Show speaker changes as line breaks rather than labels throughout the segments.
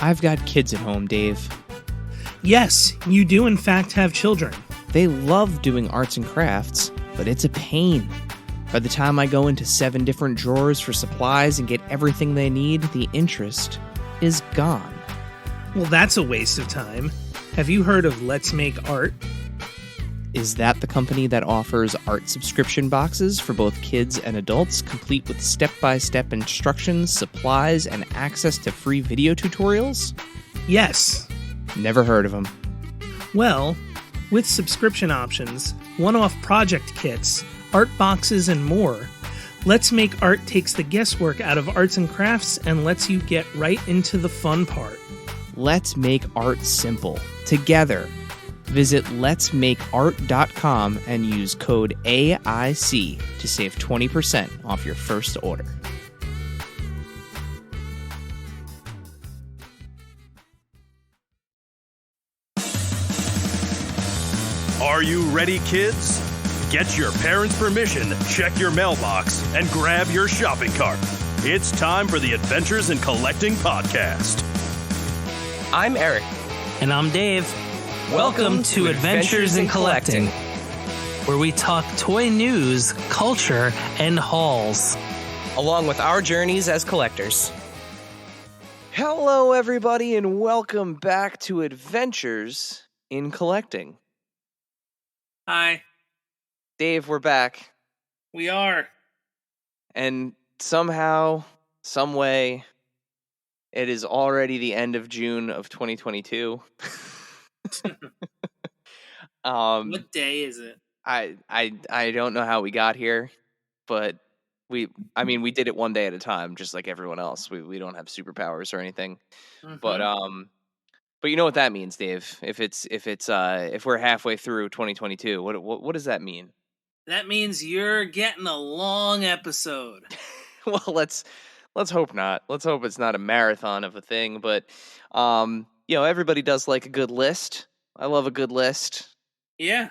I've got kids at home, Dave.
Yes, you do in fact have children.
They love doing arts and crafts, but it's a pain. By the time I go into 7 different drawers for supplies and get everything they need, the interest is gone.
Well, that's a waste of time. Have you heard of Let's Make Art?
Is that the company that offers art subscription boxes for both kids and adults, complete with step-by-step instructions, supplies, and access to free video tutorials?
Yes.
Never heard of them.
Well, with subscription options, one-off project kits, art boxes, and more, Let's Make Art takes the guesswork out of arts and crafts and lets you get right into the fun part.
Let's make art simple. Together. Visit letsmakeart.com and use code AIC to save 20% off your first order.
Are you ready, kids? Get your parents' permission, check your mailbox, and grab your shopping cart. It's time for the Adventures in Collecting podcast.
I'm Eric.
And I'm Dave. Welcome to Adventures in Collecting, where we talk toy news, culture, and hauls,
along with our journeys as collectors.
Hello, everybody, and welcome back to Adventures in Collecting.
Hi.
Dave, we're back.
We are.
And somehow, some way, it is already the end of June of 2022.
What day is it?
I don't know how we got here, but we did it one day at a time, just like everyone else. We don't have superpowers or anything. Mm-hmm. But you know what that means, Dave? If we're halfway through 2022, what does that mean?
That means you're getting a long episode.
Well, let's hope not. Let's hope it's not a marathon of a thing, but everybody does like a good list. I love a good list.
Yeah.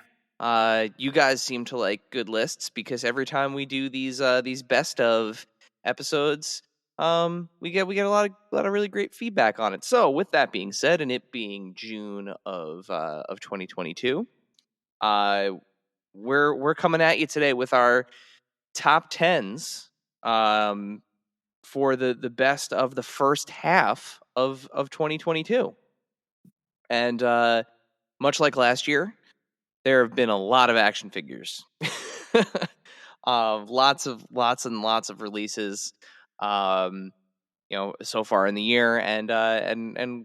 You guys seem to like good lists because every time we do these best of episodes, we get a lot of really great feedback on it. So, with that being said, and it being June of 2022, we're coming at you today with our top 10s for the best of the first half of 2022. And much like last year, there have been a lot of action figures. Lots and lots of releases so far in the year, and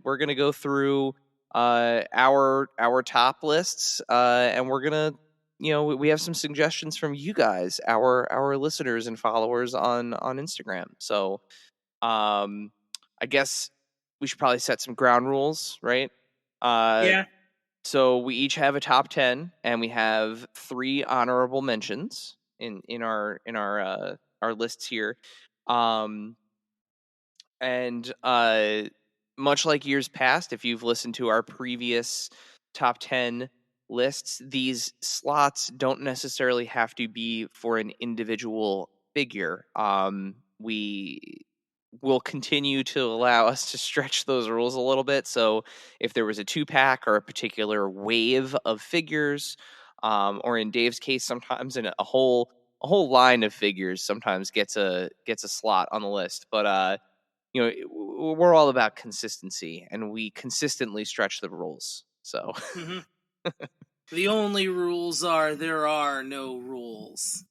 we're gonna go through our top lists, and we're gonna we have some suggestions from you guys, our listeners and followers on Instagram. So I guess we should probably set some ground rules, right?
Yeah.
So we each have a top 10, and we have 3 honorable mentions in our lists here. And much like years past, if you've listened to our previous top 10 lists, these slots don't necessarily have to be for an individual figure. We will continue to allow us to stretch those rules a little bit. So if there was a 2-pack or a particular wave of figures, or in Dave's case, sometimes in a whole line of figures sometimes gets a slot on the list. But we're all about consistency, and we consistently stretch the rules. So
the only rules are there are no rules.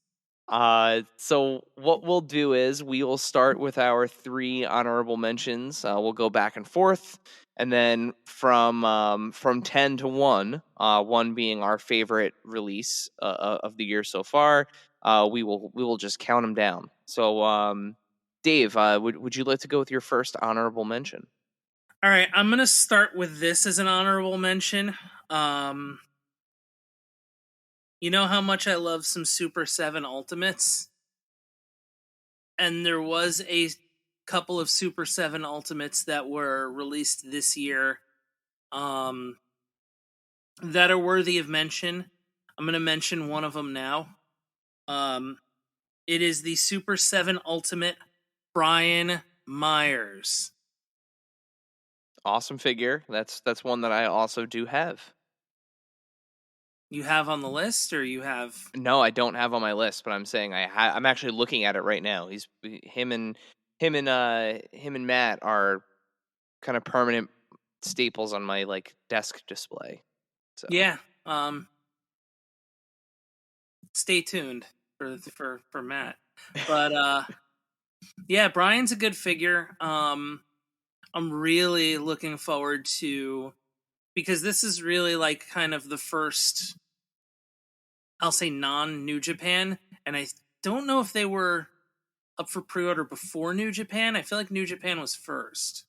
So what we'll do is we will start with our 3 honorable mentions. We'll go back and forth, and then from 10 to 1, 1 being our favorite release of the year so far, we will just count them down. So, Dave, would you like to go with your first honorable mention?
All right, I'm gonna start with this as an honorable mention. You know how much I love some Super 7 Ultimates? And there was a couple of Super 7 Ultimates that were released this year that are worthy of mention. I'm going to mention one of them now. It is the Super 7 Ultimate Brian Myers.
Awesome figure. That's one that I also do have.
You have on the list, or you have?
No, I don't have on my list, but I'm saying I'm actually looking at it right now. Him and Matt are kind of permanent staples on my like desk display. So
Yeah. Stay tuned for Matt. But yeah, Brian's a good figure. I'm really looking forward to, because this is really like kind of the first, I'll say, non-New Japan, and I don't know if they were up for pre-order before New Japan. I feel like New Japan was first.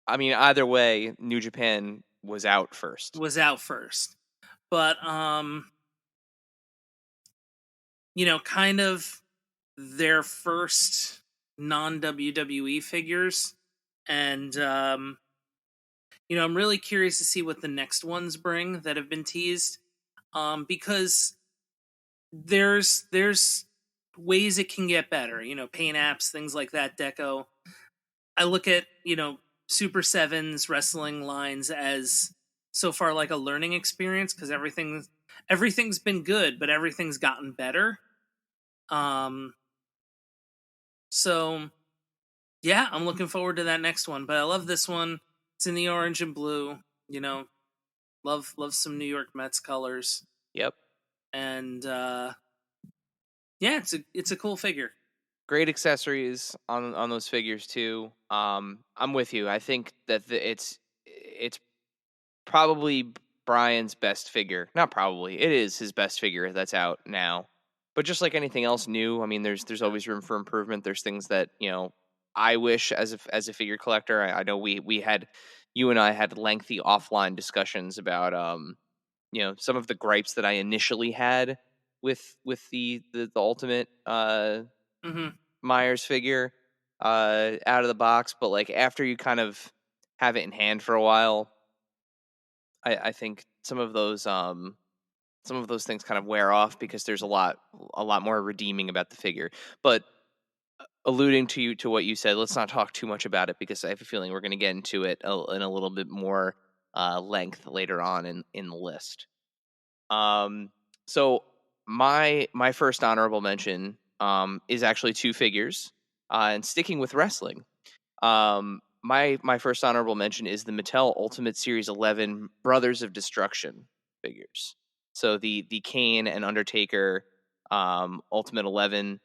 I mean, either way, New Japan was out first.
But kind of their first non-WWE figures, and I'm really curious to see what the next ones bring that have been teased, because there's ways it can get better, paint apps, things like that, deco. I look at, Super 7's wrestling lines as so far like a learning experience, because everything's been good, but everything's gotten better. So yeah, I'm looking forward to that next one. But I love this one. It's in the orange and blue. Love some New York Mets colors.
Yep.
And yeah, it's a cool figure.
Great accessories on those figures too. I'm with you. I think that it's probably Brian's best figure. Not probably. It is his best figure that's out now. But just like anything else new, I mean, there's always room for improvement. There's things that I wish as a figure collector. I know you and I had lengthy offline discussions about some of the gripes that I initially had with the ultimate
Mm-hmm.
Myers figure out of the box, but like after you kind of have it in hand for a while, I think some of those things kind of wear off because there's a lot more redeeming about the figure. But alluding to what you said, let's not talk too much about it because I have a feeling we're going to get into it in a little bit more length later on in the list. So my first honorable mention is actually two figures, and sticking with wrestling. My first honorable mention is the Mattel Ultimate Series 11 Brothers of Destruction figures. So the Kane and Undertaker Ultimate 11.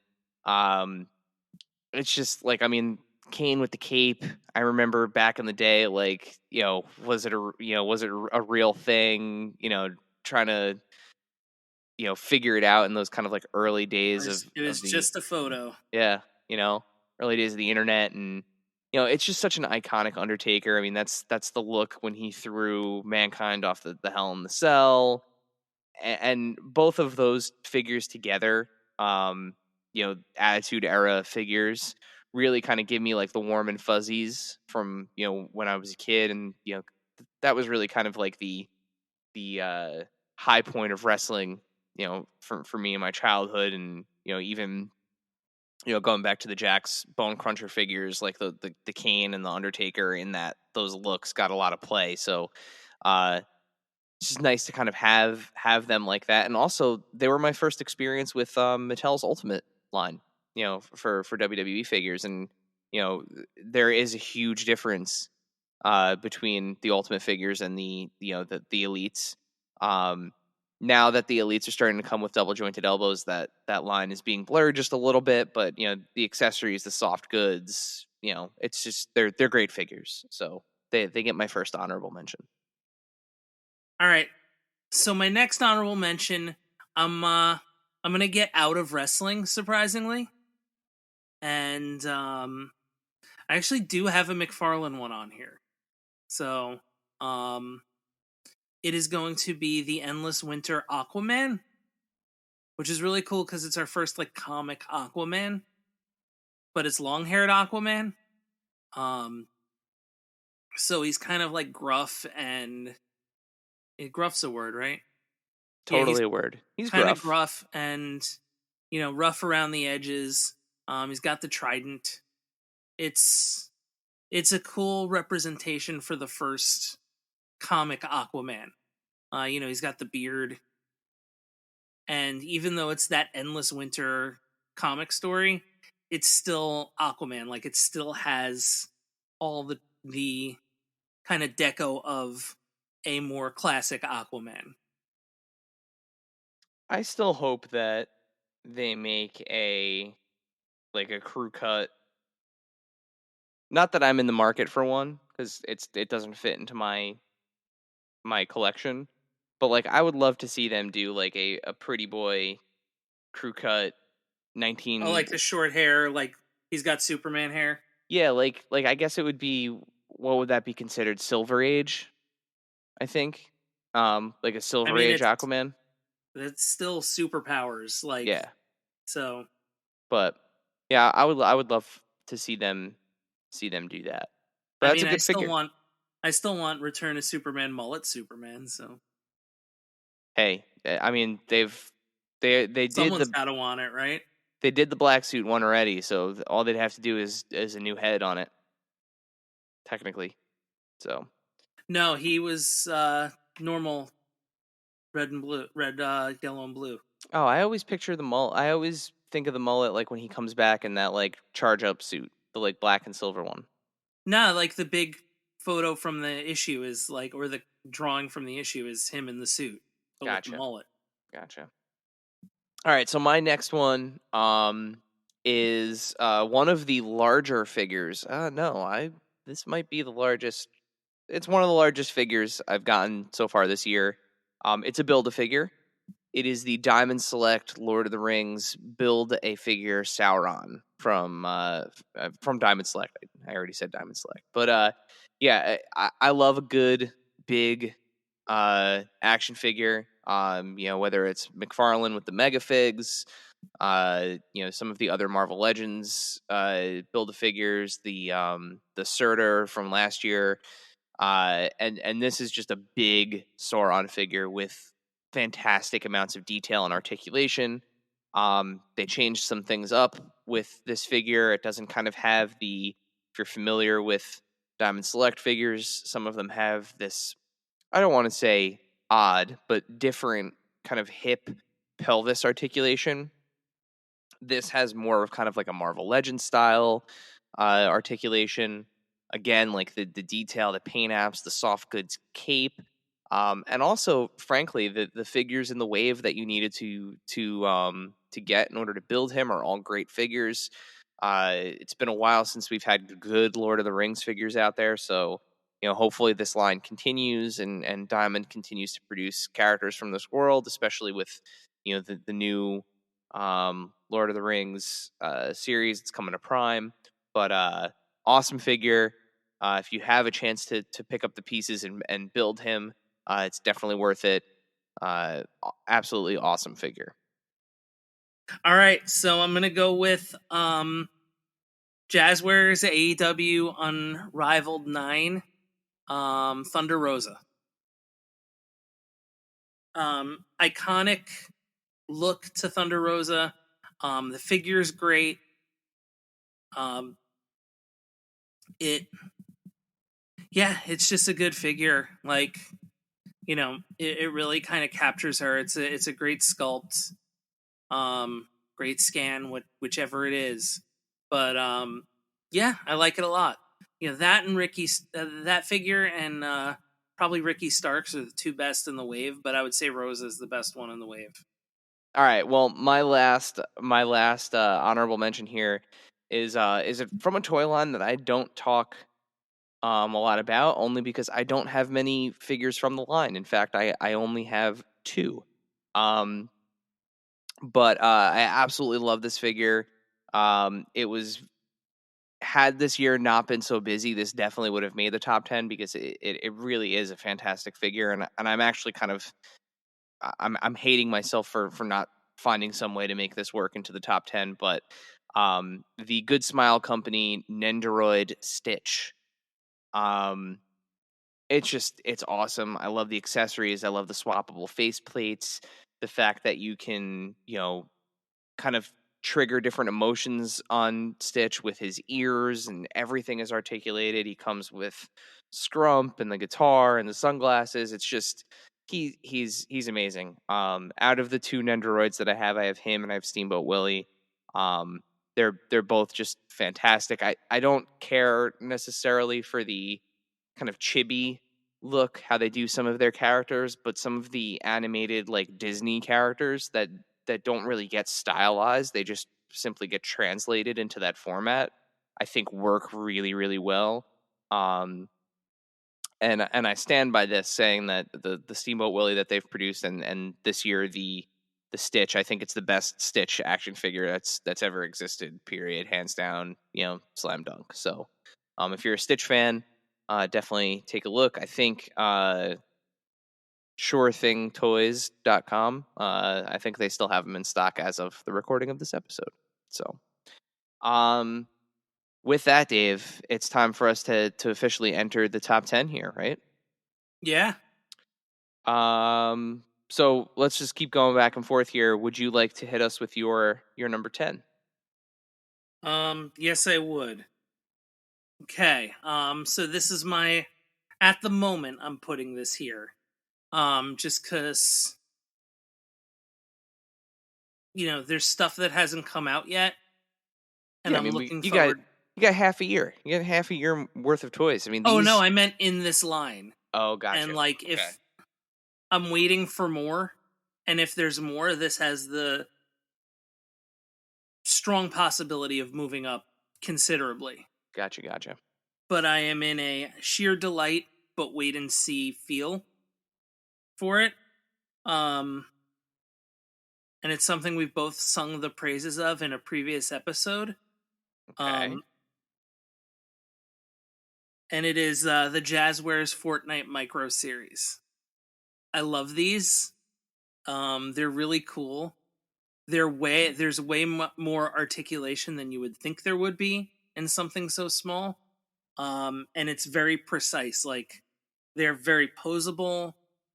It's just like, I mean, Kane with the cape. I remember back in the day, like, was it a real thing? Trying to figure it out in those kind of like early days
It was just a photo.
Yeah, early days of the internet, and it's just such an iconic Undertaker. I mean, that's the look when he threw Mankind off the Hell in the Cell, and both of those figures together, Attitude Era figures, really kind of give me like the warm and fuzzies from when I was a kid, and that was really kind of like the high point of wrestling, for me in my childhood, and even going back to the Jax Bone Cruncher figures, like the Kane and the Undertaker, in that those looks got a lot of play. So it's just nice to kind of have them like that. And also, they were my first experience with Mattel's Ultimate line, for WWE figures. And there is a huge difference between the Ultimate figures and the Elites. Now that the Elites are starting to come with double jointed elbows, that line is being blurred just a little bit. But the accessories, the soft goods, it's just they're great figures. So they get my first honorable mention.
All right, so my next honorable mention, I'm gonna get out of wrestling, surprisingly, and I actually do have a McFarlane one on here. So it is going to be the Endless Winter Aquaman, which is really cool because it's our first like comic Aquaman, but it's long-haired Aquaman. So he's kind of like gruff, and gruff's a word, right?
Totally a word. He's
kind
gruff.
of gruff and rough around the edges. He's got the trident. It's it's a cool representation for the first comic Aquaman. He's got the beard, and even though it's that endless winter comic story, it's still Aquaman. Like, it still has all the kind of deco of a more classic Aquaman.
I still hope that they make a crew cut. Not that I'm in the market for one, because it doesn't fit into my collection. But like, I would love to see them do like a pretty boy crew cut 19.
I like the short hair, like he's got Superman hair.
Yeah, like I guess it would be, what would that be considered? Silver Age, I think. Like a Silver Age Aquaman.
It's still superpowers, like,
Yeah.
so.
But yeah, I would love to see them do that. But that's a good figure.
I still want Return of Superman mullet Superman. So
hey, I mean they
someone's got to want it, right?
They did the black suit one already, so all they'd have to do is a new head on it, technically. So
no, he was normal red, yellow, and blue.
Oh, I always picture the mullet. I always think of the mullet like when he comes back in that like charge up suit, the like black and silver one.
Nah, like the big photo from the issue is like, or the drawing from the issue is him in the suit, but with the mullet.
Gotcha. All right, so my next one is one of the larger figures. This might be the largest. It's one of the largest figures I've gotten so far this year. It's a Build-A-Figure. It is the Diamond Select Lord of the Rings Build-A-Figure Sauron from Diamond Select. I already said Diamond Select, but yeah, I love a good big action figure. Whether it's McFarlane with the Mega Figs, some of the other Marvel Legends Build-A-Figures, the Surtur from last year, and this is just a big Sauron figure with fantastic amounts of detail and articulation. They changed some things up with this figure. It doesn't kind of have if you're familiar with Diamond Select figures, some of them have this, I don't want to say odd, but different kind of hip pelvis articulation. This has more of kind of like a Marvel Legends style articulation. Again, like the detail, the paint apps, the soft goods cape, and also, frankly, the figures in the wave that you needed to get in order to build him are all great figures. It's been a while since we've had good Lord of the Rings figures out there, so hopefully this line continues and Diamond continues to produce characters from this world, especially with the new Lord of the Rings series. It's coming to Prime, but awesome figure. If you have a chance to pick up the pieces and build him, it's definitely worth it. Absolutely awesome figure.
All right, so I'm gonna go with Jazzwares AEW Unrivaled 9, Thunder Rosa. Iconic look to Thunder Rosa. The figure's great. It's just a good figure. Like, it really kind of captures her. It's a great sculpt, great scan, whichever it is. But yeah, I like it a lot. That and that figure and probably Ricky Starks are the two best in the wave. But I would say Rosa is the best one in the wave.
All right. Well, my last honorable mention here is it from a toy line that I don't talk a lot about, only because I don't have many figures from the line. In fact, I only have 2. But I absolutely love this figure. Had this year not been so busy, this definitely would have made the top 10 because it really is a fantastic figure, and I'm actually kind of I'm hating myself for not finding some way to make this work into the top 10. But the Good Smile Company Nendoroid Stitch. It's awesome. I love the accessories. I love the swappable face plates. The fact that you can, kind of trigger different emotions on Stitch with his ears, and everything is articulated. He comes with Scrump and the guitar and the sunglasses. It's just he's amazing. Out of the two Nendoroids that I have him and I have Steamboat Willie. They're both just fantastic. I don't care necessarily for the kind of chibi look, how they do some of their characters, but some of the animated like Disney characters that don't really get stylized, they just simply get translated into that format, I think work really, really well. And I stand by this, saying that the Steamboat Willie that they've produced and this year the Stitch, I think it's the best Stitch action figure that's ever existed, period, hands down, slam dunk. So if you're a Stitch fan, definitely take a look. I think surethingtoys.com, I think they still have them in stock as of the recording of this episode. So with that, Dave, it's time for us to officially enter the top 10 here, right?
Yeah.
So let's just keep going back and forth here. Would you like to hit us with your number 10?
Yes, I would. Okay. So this is at the moment, I'm putting this here. Just because, there's stuff that hasn't come out yet. And I'm looking forward.
You got half a year. You got half a year worth of toys. I mean,
Oh, no, I meant in this line.
Oh, gotcha.
And if I'm waiting for more, and if there's more, this has the strong possibility of moving up considerably.
Gotcha.
But I am in a sheer delight, but wait and see feel for it. And it's something we've both sung the praises of in a previous episode.
Okay.
And it is the Jazzwares Fortnite Micro Series. I love these. They're really cool. There's way more articulation than you would think there would be in something so small. And it's very precise. Like, they're very posable.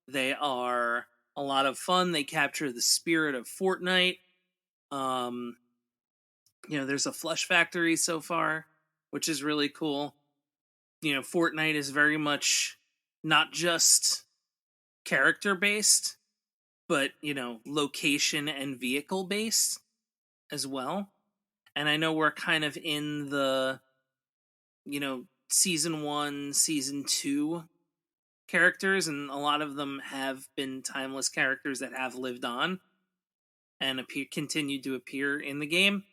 They are a lot of fun. They capture the spirit of Fortnite. There's a Flush Factory so far, which is really cool. Fortnite is very much not just character based, but, location and vehicle based as well. And I know we're kind of in the, season 1, season 2 characters, and a lot of them have been timeless characters that have lived on and continued to appear in the game.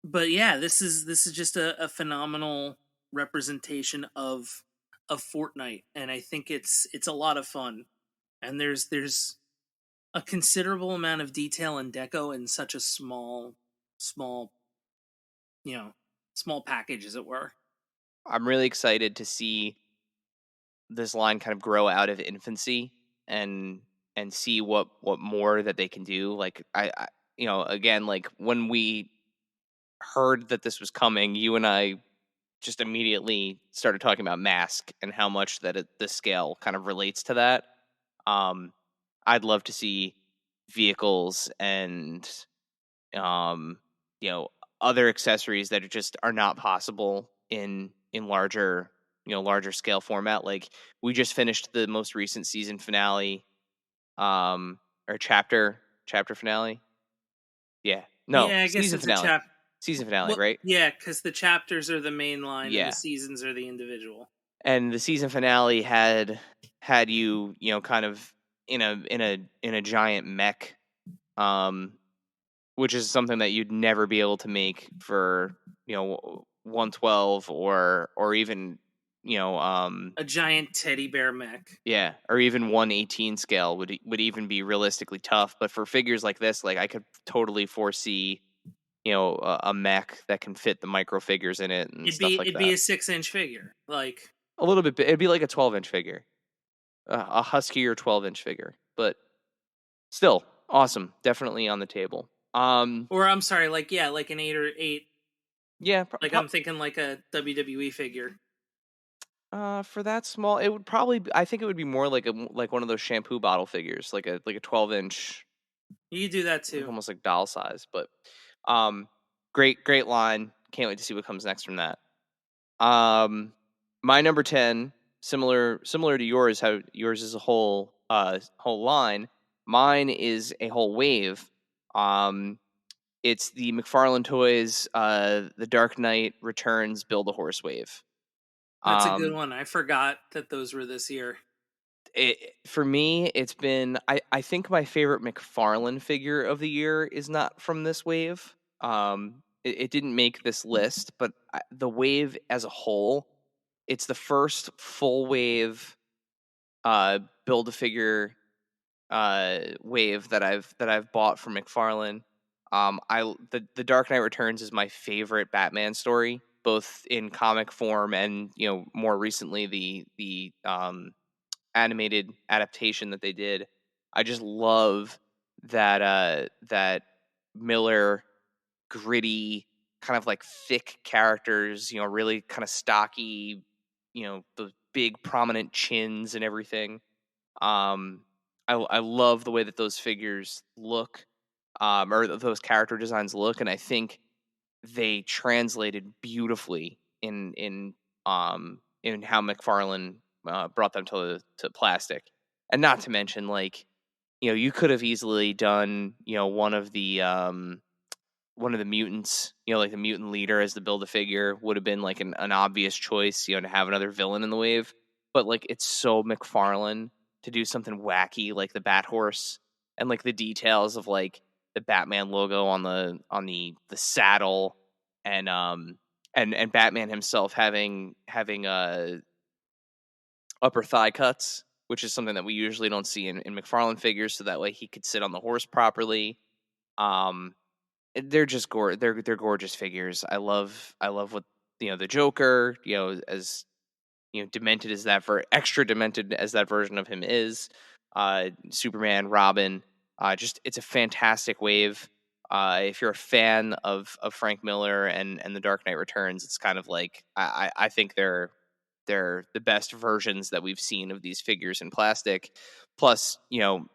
But yeah, this is just a phenomenal representation of Fortnite, and I think it's a lot of fun. And there's a considerable amount of detail and deco in such a small package, as it were.
I'm really excited to see this line kind of grow out of infancy and see what more that they can do. Like I again, like when we heard that this was coming, you and I just immediately started talking about Mask and how much that the scale kind of relates to that. I'd love to see vehicles and other accessories that are not possible in larger scale format. Like, we just finished the most recent season finale, or chapter finale. Yeah, no,
yeah, I guess
season
it's
finale. Season finale, right?
Yeah, because the chapters are the main line,
Yeah.
and the seasons are the individual.
And the season finale had you kind of in a giant mech, which is something that you'd never be able to make for 112 or even
a giant teddy bear mech.
Yeah, or even 118 scale would even be realistically tough. But for figures like this, like, I could totally foresee a mech that can fit the micro figures in it and stuff like that.
It'd be a 6-inch figure, like
a little bit. It'd be like a 12-inch figure, a huskier 12-inch figure, but still awesome. Definitely on the table.
Or I'm sorry, like an 8 or 8.
Yeah,
I'm thinking like a WWE figure.
For that small, it would probably. I think it would be more like one of those shampoo bottle figures, like a 12-inch
You do that
Like
too.
almost like doll size. But great line. Can't wait to see what comes next from that. My number 10, similar to yours, how yours is a whole line. Mine is a whole wave. It's the McFarlane Toys, The Dark Knight Returns Build-A-Horse wave.
That's a good one. I forgot that those were this year.
For me, it's been I think my favorite McFarlane figure of the year is not from this wave. It didn't make this list, but the wave as a whole, it's the first full wave build-a-figure wave that I've bought from McFarlane. The Dark Knight Returns is my favorite Batman story, both in comic form and more recently the animated adaptation that they did. I just love that Miller gritty kind of like thick characters, really kind of stocky, the big prominent chins and everything. I love the way that those figures look, or those character designs look, and I think they translated beautifully in how McFarlane brought them to plastic, and not to mention you could have easily done one of the mutants, like the mutant leader as the build a figure would have been like an obvious choice, to have another villain in the wave. But like it's so McFarlane to do something wacky like the Bat Horse, and like the details of like the Batman logo on the saddle, and Batman himself having upper thigh cuts, which is something that we usually don't see in McFarlane figures, so that way he could sit on the horse properly. They're just they're gorgeous figures. I love what the Joker, as demented as that extra demented as that version of him is. Superman, Robin, just it's a fantastic wave. If you're a fan of Frank Miller and the Dark Knight Returns, it's kind of like I think they're the best versions that we've seen of these figures in plastic. Plus, the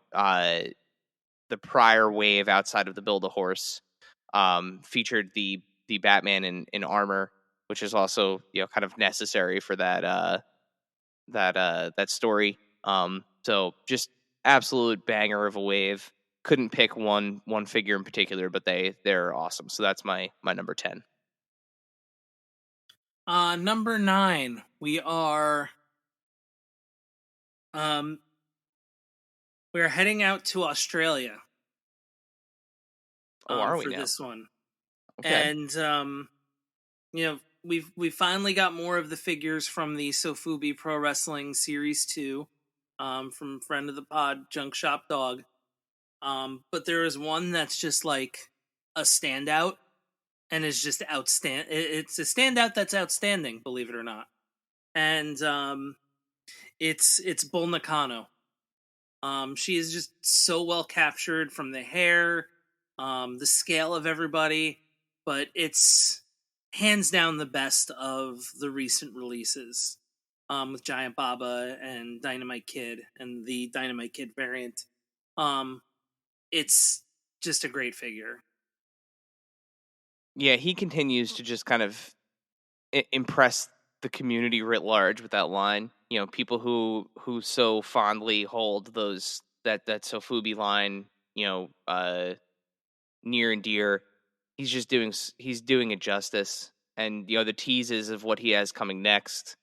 prior wave outside of the Build-A-Horse featured the Batman in armor, which is also kind of necessary for that story. So just absolute banger of a wave. Couldn't pick one figure in particular, but they're awesome. So that's my number 10.
Number 9, we are heading out to Australia.
Are we
for
now?
this one?
Okay.
And we finally got more of the figures from the Sofubi Pro Wrestling Series 2, from friend of the pod, Junk Shop Dog. But there is one that's just like a standout, and is just outstanding. It's a standout that's outstanding, believe it or not. And it's Bull Nakano. She is just so well captured, from the hair, the scale of everybody, but it's hands down the best of the recent releases, with Giant Baba and Dynamite Kid and the Dynamite Kid variant. It's just a great figure.
Yeah, he continues to just kind of impress the community writ large with that line. People who so fondly hold that Sofubi line, near and dear. He's doing it justice, and the teases of what he has coming next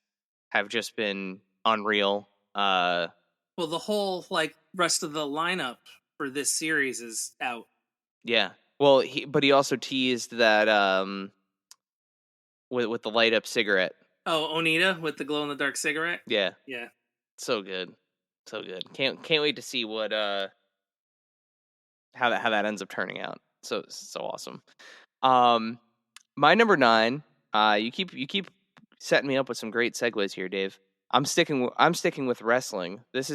have just been unreal.
Well, the whole rest of the lineup for this series is out.
Yeah. Well, he also teased that with the light up cigarette.
Oh, Onita with the glow in the dark cigarette?
Yeah.
Yeah.
So good. So good. Can't wait to see what how that ends up turning out. So awesome. My number 9, you keep setting me up with some great segues here, Dave. I'm sticking with wrestling. Is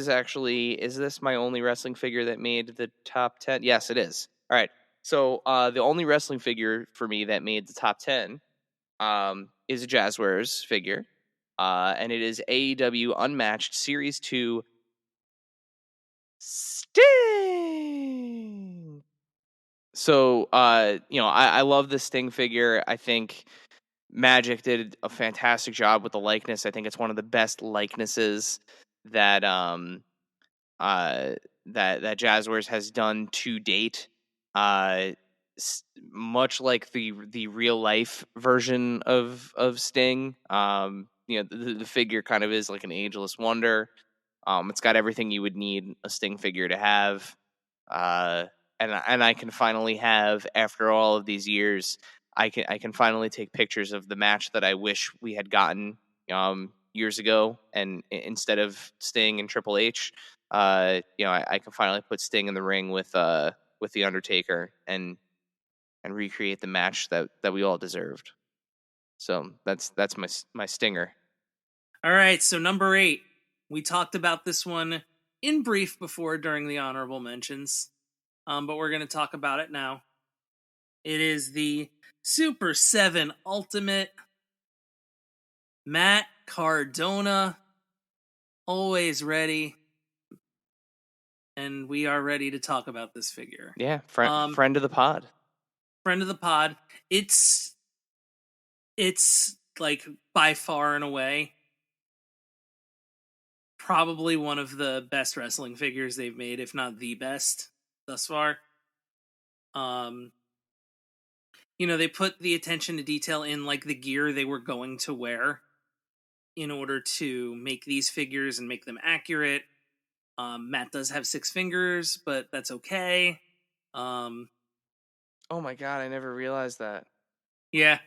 this my only wrestling figure that made the top 10? Yes, it is. All right. So, the only wrestling figure for me that made the top 10 is a Jazzwares figure. And it is AEW Unmatched Series 2 Sting. So, I love the Sting figure. I think Magic did a fantastic job with the likeness. I think it's one of the best likenesses that uh that Jazzwares has done to date. Uh, Much like the real life version of Sting. The figure kind of is like an ageless wonder. It's got everything you would need a Sting figure to have. Uh, and I can finally have, after all of these years, I can finally take pictures of the match that I wish we had gotten years ago, and instead of Sting and Triple H, I can finally put Sting in the ring with the Undertaker and recreate the match that we all deserved. So that's my stinger.
All right, so number 8. We talked about this one in brief before during the honorable mentions, but we're going to talk about it now. It is the Super 7 Ultimate Matt Cardona. Always ready. And we are ready to talk about this figure.
Yeah, friend of the pod.
Friend of the pod. It's like by far and away probably one of the best wrestling figures they've made, if not the best thus far. They put the attention to detail in like the gear they were going to wear in order to make these figures and make them accurate. Matt does have 6 fingers, but that's okay.
Oh my god, I never realized that.
Yeah.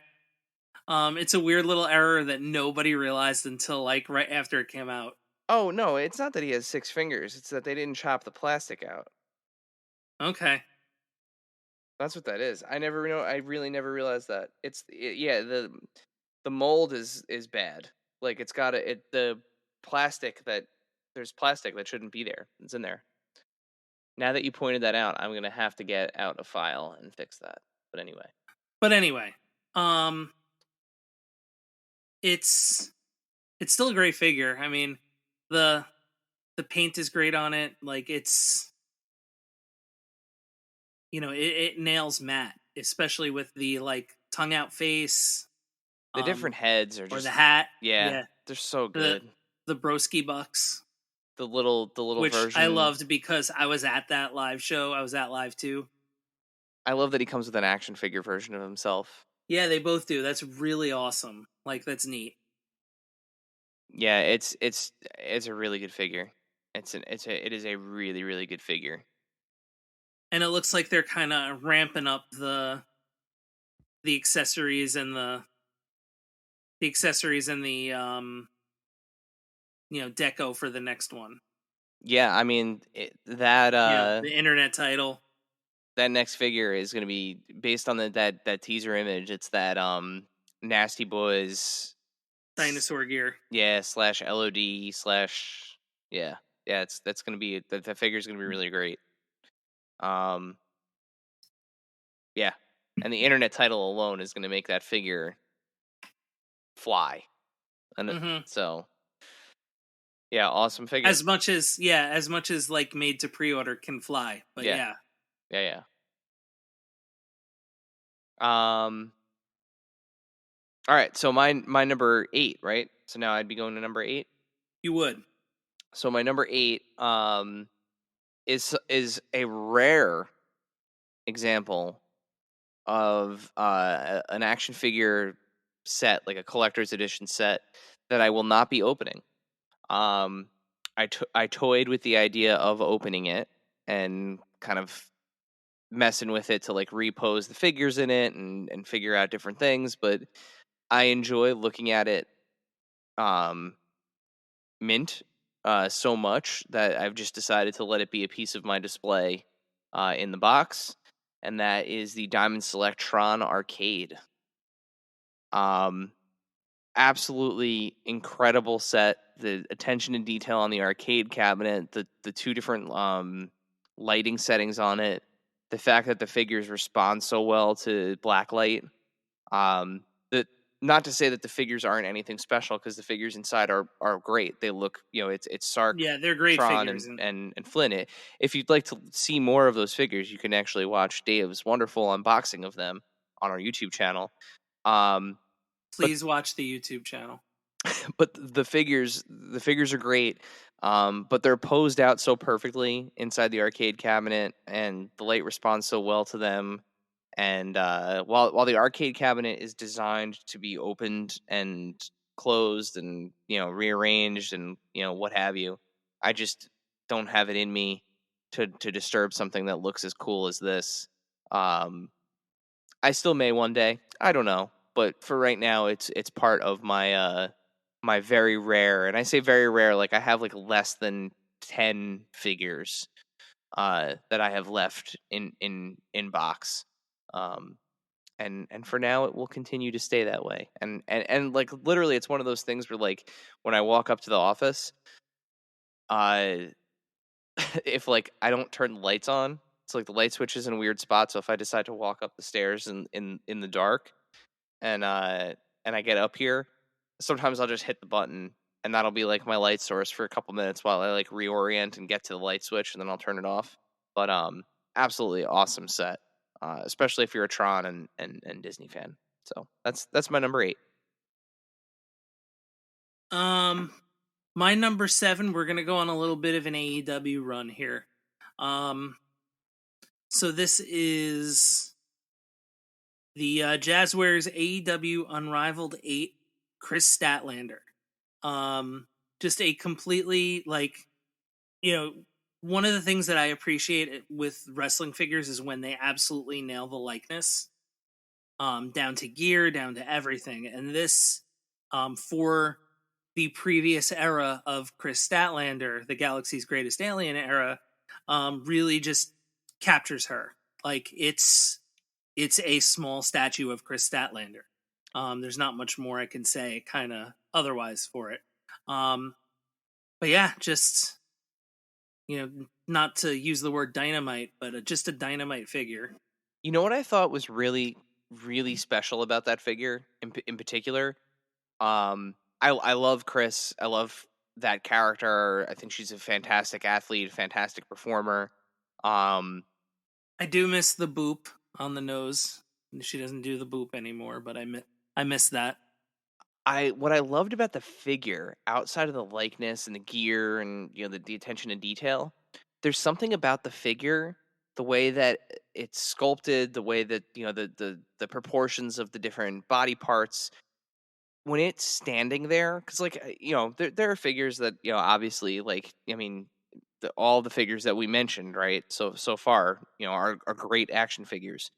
It's a weird little error that nobody realized until like right after it came out.
Oh no, it's not that he has 6 fingers. It's that they didn't chop the plastic out.
Okay.
That's what that is. I really never realized that. The mold is bad. Like it's got the plastic that there's plastic that shouldn't be there. It's in there. Now that you pointed that out, I'm going to have to get out a file and fix that. But anyway.
It's still a great figure. I mean, the paint is great on it. Like it's it nails Matt, especially with the like tongue out face.
The different heads are just,
or the hat.
Yeah, they're so good.
The broski bucks.
The little
which
version.
I loved because I was at that live show. I was at live too.
I love that he comes with an action figure version of himself.
Yeah, they both do. That's really awesome. Like that's neat.
Yeah, it's a really good figure. It is a really, really good figure.
And it looks like they're kind of ramping up the accessories and the deco for the next one.
Yeah, I mean
the internet title.
That next figure is going to be based on that teaser image. It's that Nasty Boys
dinosaur gear.
Yeah, /LOD / yeah. That's going to be that figure is going to be really great. Yeah. And the internet title alone is going to make that figure fly. And so yeah, awesome figure.
As much as like made to pre-order can fly, but yeah.
Yeah. All right, so my number 8, right? So now I'd be going to number 8.
You would.
So my number 8 is a rare example of an action figure set, like a collector's edition set, that I will not be opening. I toyed with the idea of opening it and kind of messing with it to like repose the figures in it and figure out different things, but I enjoy looking at it mint so much that I've just decided to let it be a piece of my display in the box, and that is the Diamond Select Tron Arcade. Absolutely incredible set. The attention to detail on the arcade cabinet, the 2 different lighting settings on it, the fact that the figures respond so well to black light. not to say that the figures aren't anything special, because the figures inside are great. They look, it's Sark,
Yeah, they're great
Tron,
figures.
and Flynn. If you'd like to see more of those figures, you can actually watch Dave's wonderful unboxing of them on our YouTube channel.
Please watch the YouTube channel.
But the figures are great. But they're posed out so perfectly inside the arcade cabinet, and the light responds so well to them. And while the arcade cabinet is designed to be opened and closed and rearranged and what have you, I just don't have it in me to disturb something that looks as cool as this. I still may one day. I don't know, but for right now, it's part of my my very rare, and I say very rare, like I have like less than 10 figures that I have left in box. And for now it will continue to stay that way. And like literally it's one of those things where like when I walk up to the office, if like I don't turn the lights on, it's like the light switch is in a weird spot. So if I decide to walk up the stairs in the dark and I get up here, sometimes I'll just hit the button and that'll be like my light source for a couple minutes while I like reorient and get to the light switch, and then I'll turn it off. But absolutely awesome set. Especially if you're a Tron and Disney fan. So that's my number 8.
My number 7, we're gonna go on a little bit of an AEW run here. So this is the Jazzwares AEW Unrivaled 8 Chris Statlander. Just a completely one of the things that I appreciate with wrestling figures is when they absolutely nail the likeness, down to gear, down to everything. And this, for the previous era of Chris Statlander, the Galaxy's Greatest Alien era, really just captures her. Like it's a small statue of Chris Statlander. There's not much more I can say kind of otherwise for it. But yeah, just, not to use the word dynamite, but just a dynamite figure.
You know what I thought was really, really special about that figure in particular? I love Chris. I love that character. I think she's a fantastic athlete, fantastic performer.
I do miss the boop on the nose. She doesn't do the boop anymore, but I miss that.
What I loved about the figure, outside of the likeness and the gear and the attention to detail, there's something about the figure, the way that it's sculpted, the way that the proportions of the different body parts when it's standing there, because there are figures that obviously all the figures that we mentioned right so far are great action figures.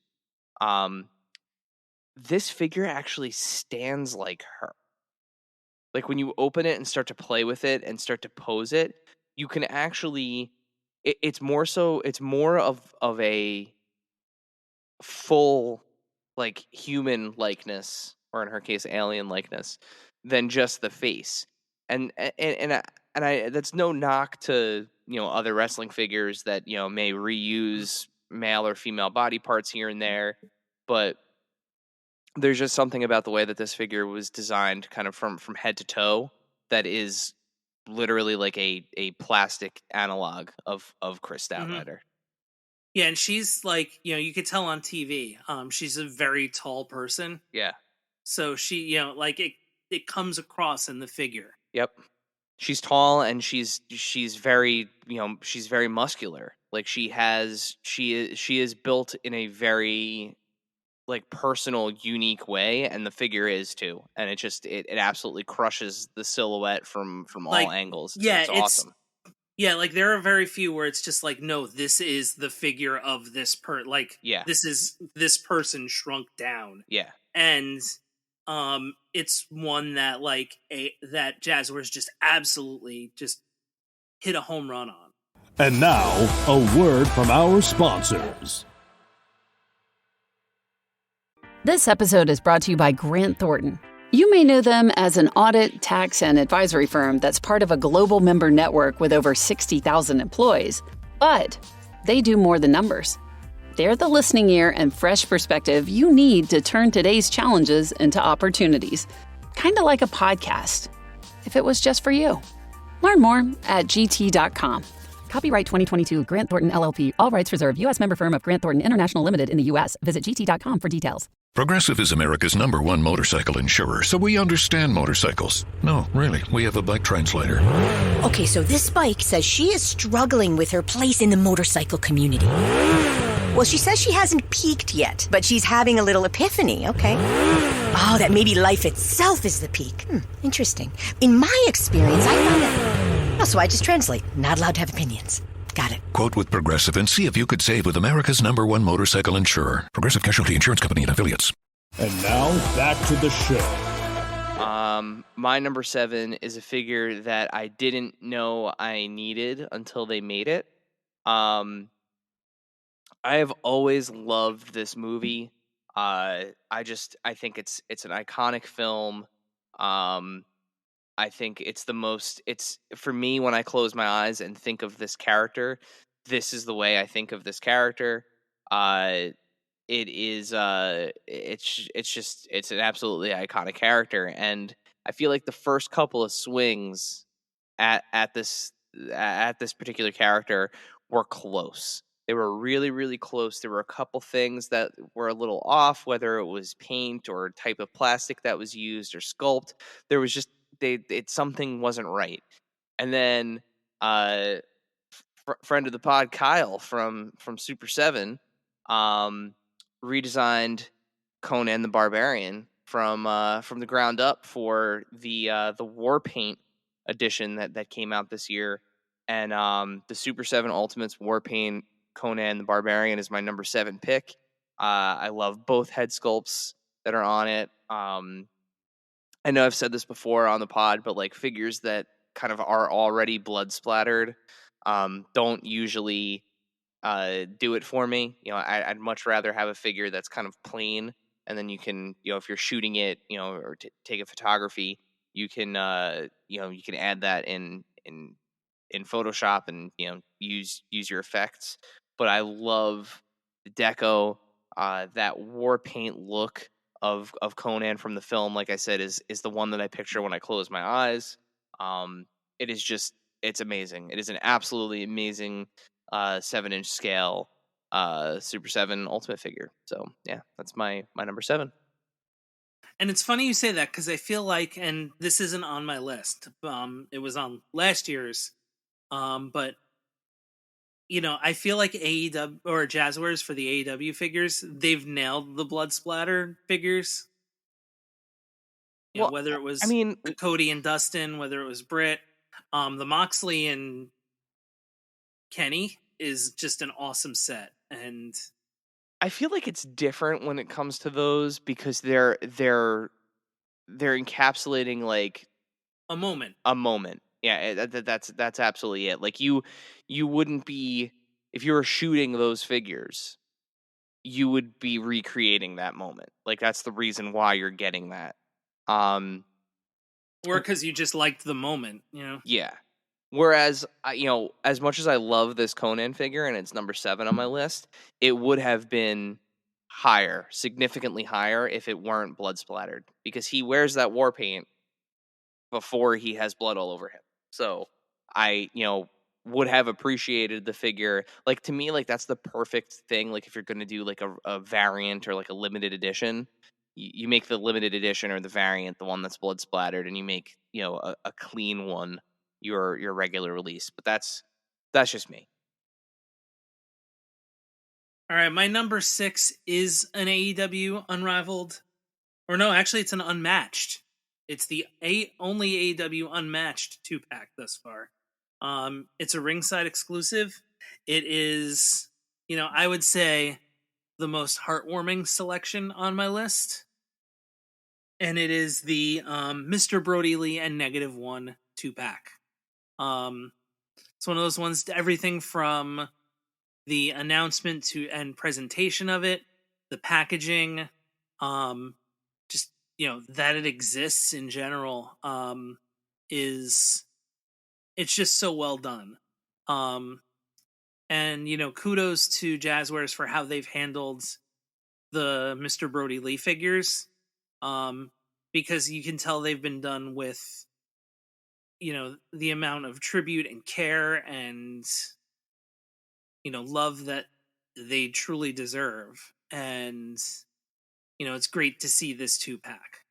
This figure actually stands like her. Like when you open it and start to play with it and start to pose it, you can actually. It's more of a full like human likeness, or in her case, alien likeness, than just the face. And I that's no knock to other wrestling figures that may reuse male or female body parts here and there, but there's just something about the way that this figure was designed, kind of from head to toe, that is literally like a plastic analog of Chris Statlander.
Mm-hmm. Yeah, and she's like, you could tell on TV, she's a very tall person.
Yeah.
So she, it comes across in the figure.
Yep. She's tall and she's very, she's very muscular. Like she is built in a very like personal, unique way, and the figure is too. And it absolutely crushes the silhouette from all angles.
Yeah,
it's awesome.
Yeah, like there are very few where it's just like, no, this is the figure of this this is this person shrunk down.
Yeah.
And it's one that that Jazzwares just absolutely just hit a home run on.
And now, a word from our sponsors.
This episode is brought to you by Grant Thornton. You may know them as an audit, tax, and advisory firm that's part of a global member network with over 60,000 employees. But they do more than numbers. They're the listening ear and fresh perspective you need to turn today's challenges into opportunities. Kind of like a podcast, if it was just for you. Learn more at gt.com. Copyright 2022 Grant Thornton LLP. All rights reserved. U.S. member firm of Grant Thornton International Limited in the U.S. Visit gt.com for details.
Progressive is America's #1 motorcycle insurer, so we understand motorcycles. No, really, we have a bike translator.
Okay, so this bike says she is struggling with her place in the motorcycle community. Well, she says she hasn't peaked yet, but she's having a little epiphany, okay? Oh, that maybe life itself is the peak. Interesting. In my experience, I found that... Oh, so I just translate. Not allowed to have opinions. Got it.
Quote with Progressive and see if you could save with America's #1 motorcycle insurer. Progressive Casualty Insurance Company and Affiliates.
And now, back to the show.
My number 7 is a figure that I didn't know I needed until they made it. I have always loved this movie. I think it's an iconic film. I think it's for me, when I close my eyes and think of this character, this is the way I think of this character. It's an absolutely iconic character. And I feel like the first couple of swings at this particular character were close. They were really, really close. There were a couple things that were a little off, whether it was paint or type of plastic that was used or sculpt. There was just something wasn't right. And then friend of the pod, Kyle from Super 7, redesigned Conan the Barbarian from the ground up for the war paint edition that came out this year. And the Super 7 Ultimates war paint Conan the Barbarian is my number 7 pick. I love both head sculpts that are on it. I know I've said this before on the pod, but like figures that kind of are already blood splattered don't usually do it for me. I'd much rather have a figure that's kind of plain, and then you can, if you're shooting it, or take a photography, you can, you can add that in Photoshop and use your effects. But I love the deco, that war paint look of Conan from the film. Like I said, is the one that I picture when I close my eyes. It's amazing. It is an absolutely amazing 7-inch scale Super 7 Ultimate figure. So yeah, that's my number 7.
And it's funny you say that, because I feel like, and this isn't on my list, it was on last year's, but I feel like AEW or Jazzwares for the AEW figures, they've nailed the blood splatter figures. Whether it was Cody and Dustin, whether it was Britt, the Moxley and Kenny is just an awesome set. And
I feel like it's different when it comes to those, because they're encapsulating like
a moment.
Yeah, that's absolutely it. Like you wouldn't be, if you were shooting those figures, you would be recreating that moment. Like that's the reason why you're getting that.
Or because you just liked the moment,
Yeah. Whereas, as much as I love this Conan figure and it's number 7 on my list, it would have been higher, significantly higher, if it weren't blood splattered, because he wears that war paint before he has blood all over him. So I, would have appreciated the figure. Like, to me, like, that's the perfect thing. Like, if you're going to do like a variant or like a limited edition, you make the limited edition or the variant the one that's blood splattered, and you make, a clean one your regular release. But that's just me.
All right, my number 6 is an AEW Unrivaled, or no, actually it's an Unmatched. It's the only AEW Unmatched 2-pack thus far. It's a ringside exclusive. It is, I would say the most heartwarming selection on my list. And it is the Mr. Brody Lee and -1 2-pack. It's one of those ones, everything from the announcement to and presentation of it, the packaging, just that it exists in general, it's just so well done. And And, kudos to Jazzwares for how they've handled the Mr. Brody Lee figures. Because you can tell they've been done with, the amount of tribute and care and, love that they truly deserve. And, it's great to see this 2-pack.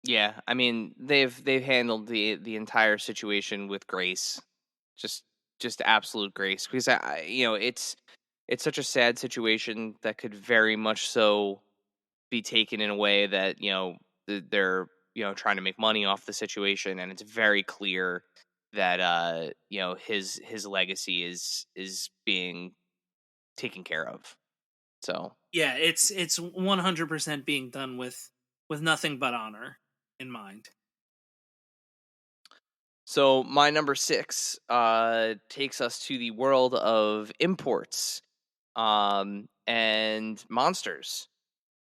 Yeah, I mean they've handled the entire situation with grace, just absolute grace. Because it's such a sad situation that could very much so be taken in a way that they're trying to make money off the situation, and it's very clear that his legacy is being taken care of. So
Yeah, it's 100% being done with nothing but honor in mind.
So my number 6 takes us to the world of imports and monsters.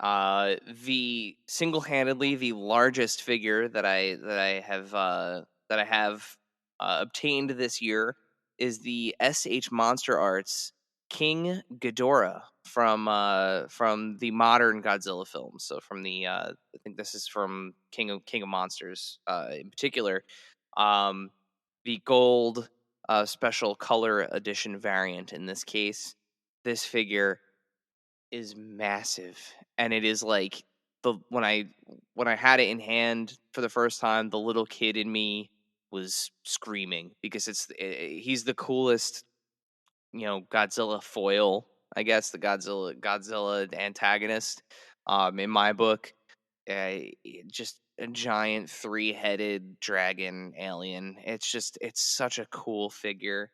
The single-handedly the largest figure that I have obtained this year is the SH Monster Arts King Ghidorah from the modern Godzilla films. So from the I think this is from King of Monsters in particular. The gold special color edition variant in this case. This figure is massive, and it is like when I had it in hand for the first time, the little kid in me was screaming because he's the coolest, Godzilla foil, I guess, the Godzilla antagonist in my book. Just a giant 3-headed dragon alien. It's such a cool figure.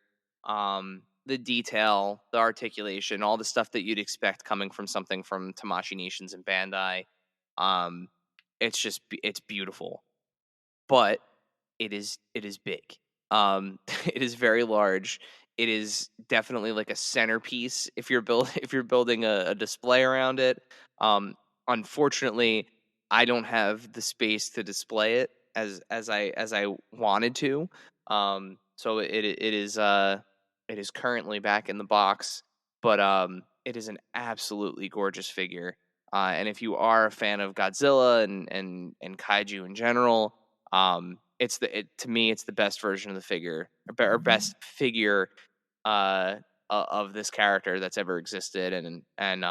The detail, the articulation, all the stuff that you'd expect coming from something from Tamashii Nations and Bandai. It's beautiful, but it is big. It is very large. It is definitely like a centerpiece if you're building a display around it. Unfortunately, I don't have the space to display it as I wanted to. So it is currently back in the box, but it is an absolutely gorgeous figure. And if you are a fan of Godzilla and kaiju in general, to me it's the best version of the figure, or best figure of this character that's ever existed. And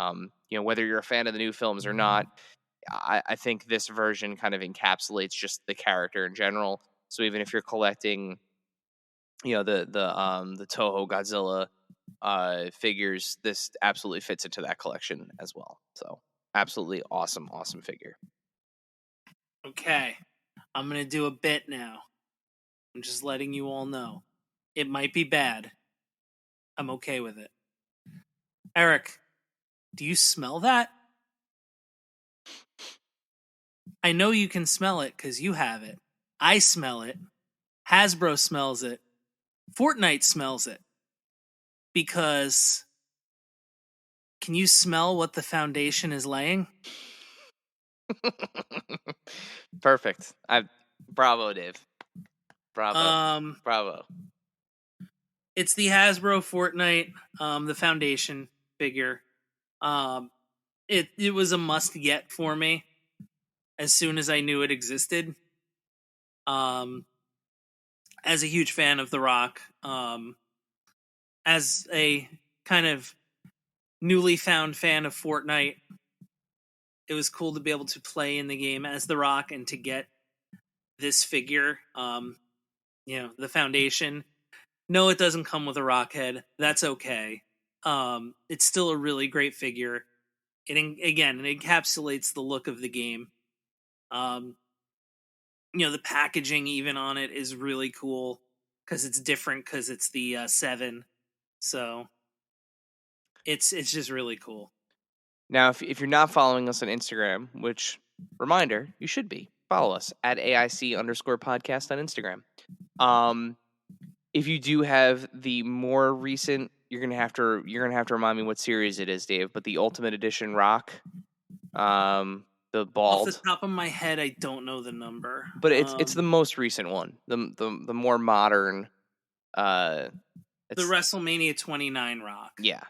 whether you're a fan of the new films or not, I think this version kind of encapsulates just the character in general. So even if you're collecting, the Toho Godzilla figures, this absolutely fits into that collection as well. So absolutely awesome figure.
Okay, I'm gonna do a bit now. I'm just letting you all know. It might be bad. I'm okay with it. Erik, do you smell that? I know you can smell it because you have it. I smell it. Hasbro smells it. Fortnite smells it. Because can you smell what the foundation is laying?
Perfect. Bravo, Dave. Bravo. Bravo.
It's the Hasbro Fortnite, the foundation figure. It was a must get for me as soon as I knew it existed. As a huge fan of The Rock, as a kind of newly found fan of Fortnite, it was cool to be able to play in the game as The Rock and to get this figure, the foundation. No, it doesn't come with a rock head. That's okay. It's still a really great figure. It encapsulates the look of the game. The packaging even on it is really cool because it's different because it's the 7. So it's just really cool.
Now, if you're not following us on Instagram, which, reminder, you should be, follow us at AIC_podcast on Instagram. If you do have the more recent, you're gonna have to remind me what series it is, Dave. But the Ultimate Edition Rock, the bald.
Off the top of my head, I don't know the number.
But it's the most recent one, the more modern
The WrestleMania 29 Rock.
Yeah.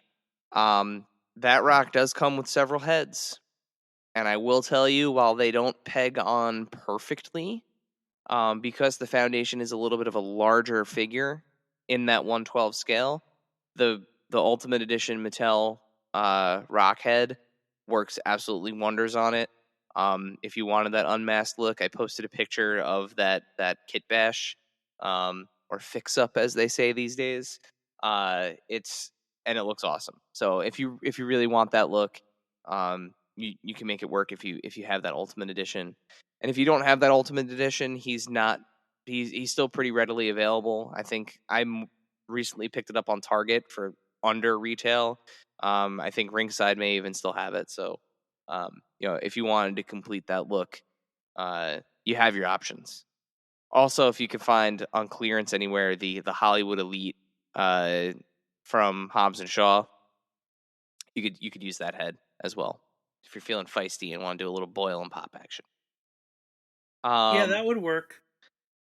That rock does come with several heads. And I will tell you, while they don't peg on perfectly, because the Foundation is a little bit of a larger figure in that 1/12 scale, the Ultimate Edition Mattel rock head works absolutely wonders on it. If you wanted that unmasked look, I posted a picture of that kit bash, or fix up as they say these days. It looks awesome. So if you really want that look, you can make it work if you have that Ultimate Edition. And if you don't have that Ultimate Edition, he's still pretty readily available. I think recently picked it up on Target for under retail. I think Ringside may even still have it. So, if you wanted to complete that look, you have your options. Also, if you can find on clearance anywhere the Hollywood Elite from Hobbs and Shaw, you could use that head as well if you're feeling feisty and want to do a little boil and pop action.
Yeah, that would work.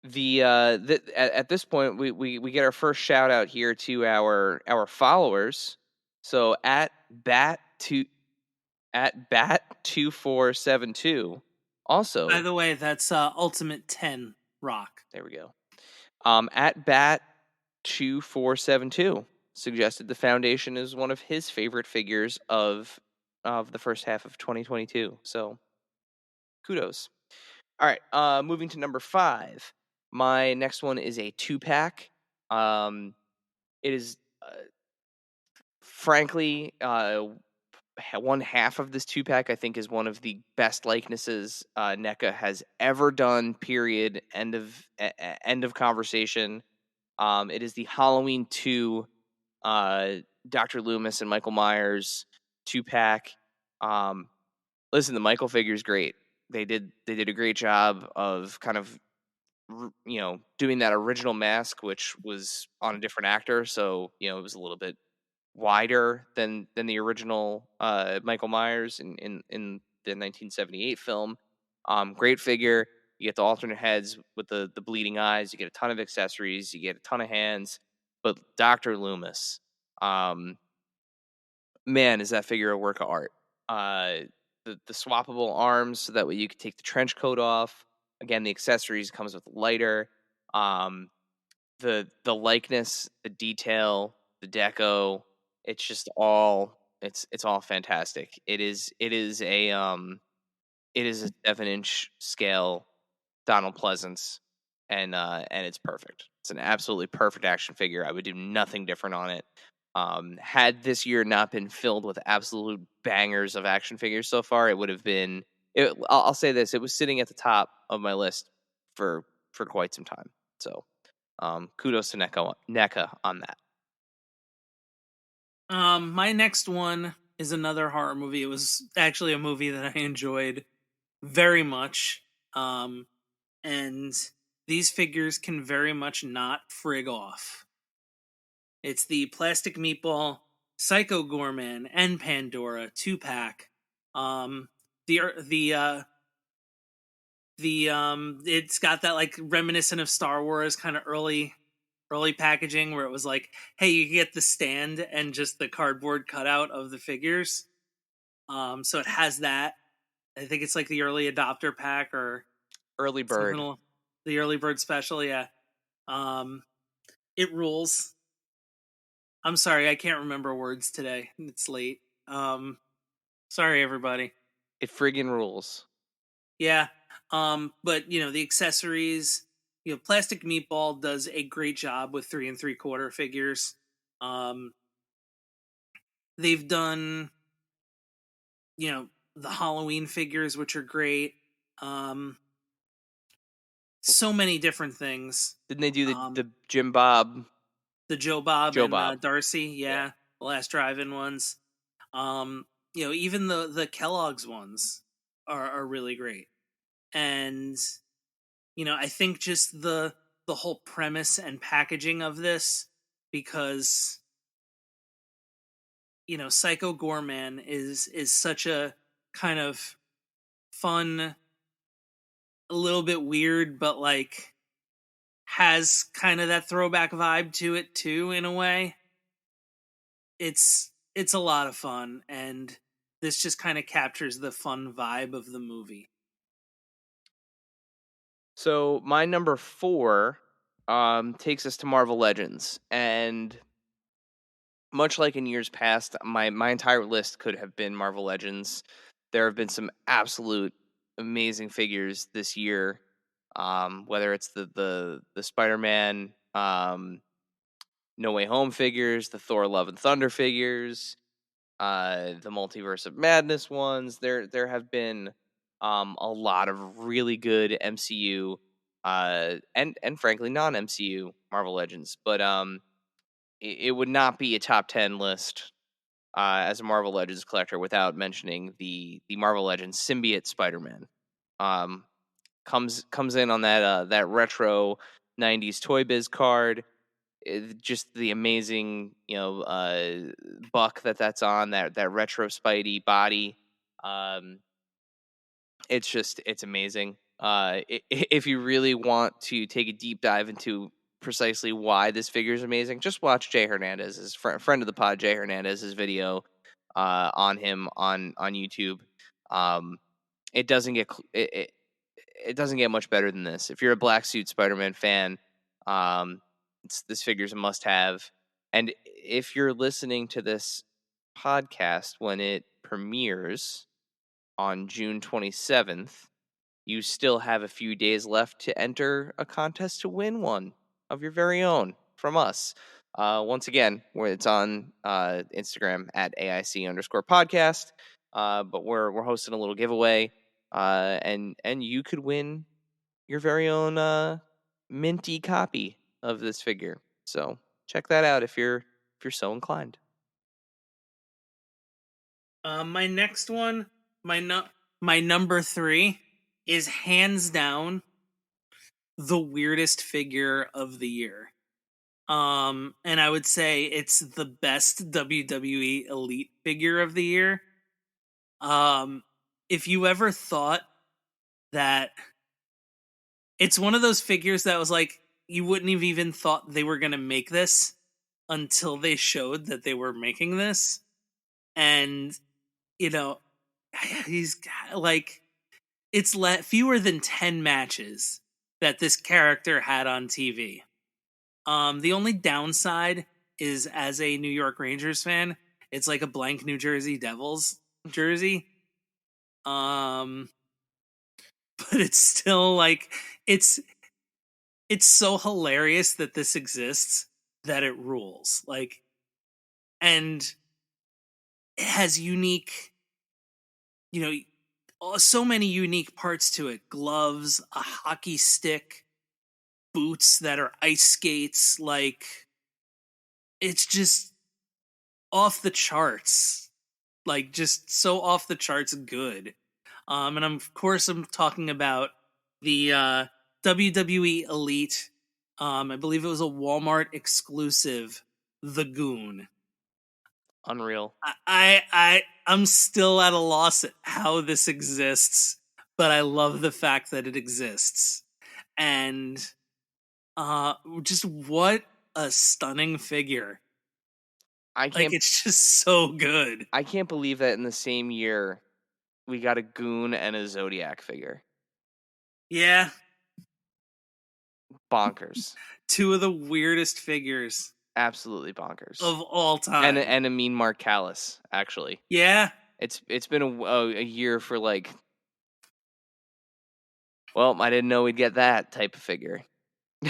At this point we get our first shout out here to our followers. So at bat2472 also,
by the way, that's Ultimate 10 Rock.
There we go. At bat2472 suggested the Foundation is one of his favorite figures of the first half of 2022. So kudos. All right, moving to number 5. My next one is a 2-pack. It is, frankly, one half of this 2-pack I think is one of the best likenesses NECA has ever done. Period. End of conversation. It is the Halloween 2 Dr. Loomis and Michael Myers 2-pack. Listen, the Michael figure's great. They did a great job of kind of doing that original mask, which was on a different actor, so it was a little bit wider than the original Michael Myers in the 1978 film. Great figure. You get the alternate heads with the bleeding eyes. You get a ton of accessories. You get a ton of hands. But Dr. Loomis, man, is that figure a work of art. The swappable arms, so that way you could take the trench coat off. Again, the accessories comes with lighter. The likeness, the detail, the deco, it's just all it's all fantastic. It is a 7-inch scale Donald Pleasance, and it's perfect. It's an absolutely perfect action figure. I would do nothing different on it. Had this year not been filled with absolute bangers of action figures so far, it would have been. I'll say this: it was sitting at the top of my list for quite some time. So, kudos to NECA on that.
My next one is another horror movie. It was actually a movie that I enjoyed very much. And these figures can very much not frig off. It's the Plastic Meatball, Psycho Gorman, and Pandora 2-pack. It's got that like reminiscent of Star Wars kind of early packaging, where it was like, hey, you get the stand and just the cardboard cutout of the figures. So it has that. I think it's like the early adopter pack or
early bird.
The early bird special, yeah. It rules. I'm sorry, I can't remember words today. It's late. Sorry, everybody.
It friggin' rules.
Yeah. But the accessories, Plastic Meatball does a great job with 3 3/4 figures. They've done, the Halloween figures, which are great. So many different things.
Didn't they do the Jim Bob?
The Joe Bob and Darcy, yeah. The last drive-in ones. Even the Kellogg's ones are really great. And I think just the whole premise and packaging of this, because Psycho Gorman is such a kind of fun, a little bit weird, but like has kind of that throwback vibe to it too, in a way. It's a lot of fun, and this just kind of captures the fun vibe of the movie.
So my number 4 takes us to Marvel Legends, and much like in years past, my entire list could have been Marvel Legends. There have been some absolute amazing figures this year. Whether it's the Spider-Man No Way Home figures, the Thor Love and Thunder figures, the Multiverse of Madness ones. There have been a lot of really good MCU and frankly non-MCU Marvel Legends, but it would not be a top 10 list as a Marvel Legends collector without mentioning the Marvel Legends Symbiote Spider-Man. Comes in on that retro 90s Toy Biz card. Just the amazing, buck that's on that retro Spidey body. It's amazing. If you really want to take a deep dive into precisely why this figure is amazing, just watch Jay Hernandez's friend of the pod, Jay Hernandez's video on him on YouTube. It doesn't get it doesn't get much better than this. If you're a Black Suit Spider-Man fan, this figure's a must-have. And if you're listening to this podcast when it premieres on June 27th, you still have a few days left to enter a contest to win one of your very own from us. Once again, where it's on Instagram at AIC_podcast. But we're hosting a little giveaway, and you could win your very own minty copy of this figure. So check that out if you're so inclined.
My next one, my number 3 is hands down the weirdest figure of the year. And I would say it's the best WWE Elite figure of the year. If you ever thought that it's one of those figures that was like, you wouldn't have even thought they were going to make this until they showed that they were making this. And, he's like, it's fewer than 10 matches that this character had on TV. The only downside is, as a New York Rangers fan, it's like a blank New Jersey Devils jersey. But it's still like, it's so hilarious that this exists that it rules. Like, and it has unique, so many unique parts to it. Gloves, a hockey stick, boots that are ice skates. Like, it's just off the charts. Like, just so off the charts good. And I'm talking about the WWE Elite. I believe it was a Walmart exclusive, The Goon.
Unreal.
I'm still at a loss at how this exists, but I love the fact that it exists. And just what a stunning figure. It's just so good.
I can't believe that in the same year we got a Goon and a Zodiac figure.
Yeah.
Bonkers.
Two of the weirdest figures.
Absolutely bonkers.
Of all time.
And a mean Mark Callis, actually.
Yeah.
It's been a year for like, well, I didn't know we'd get that type of figure.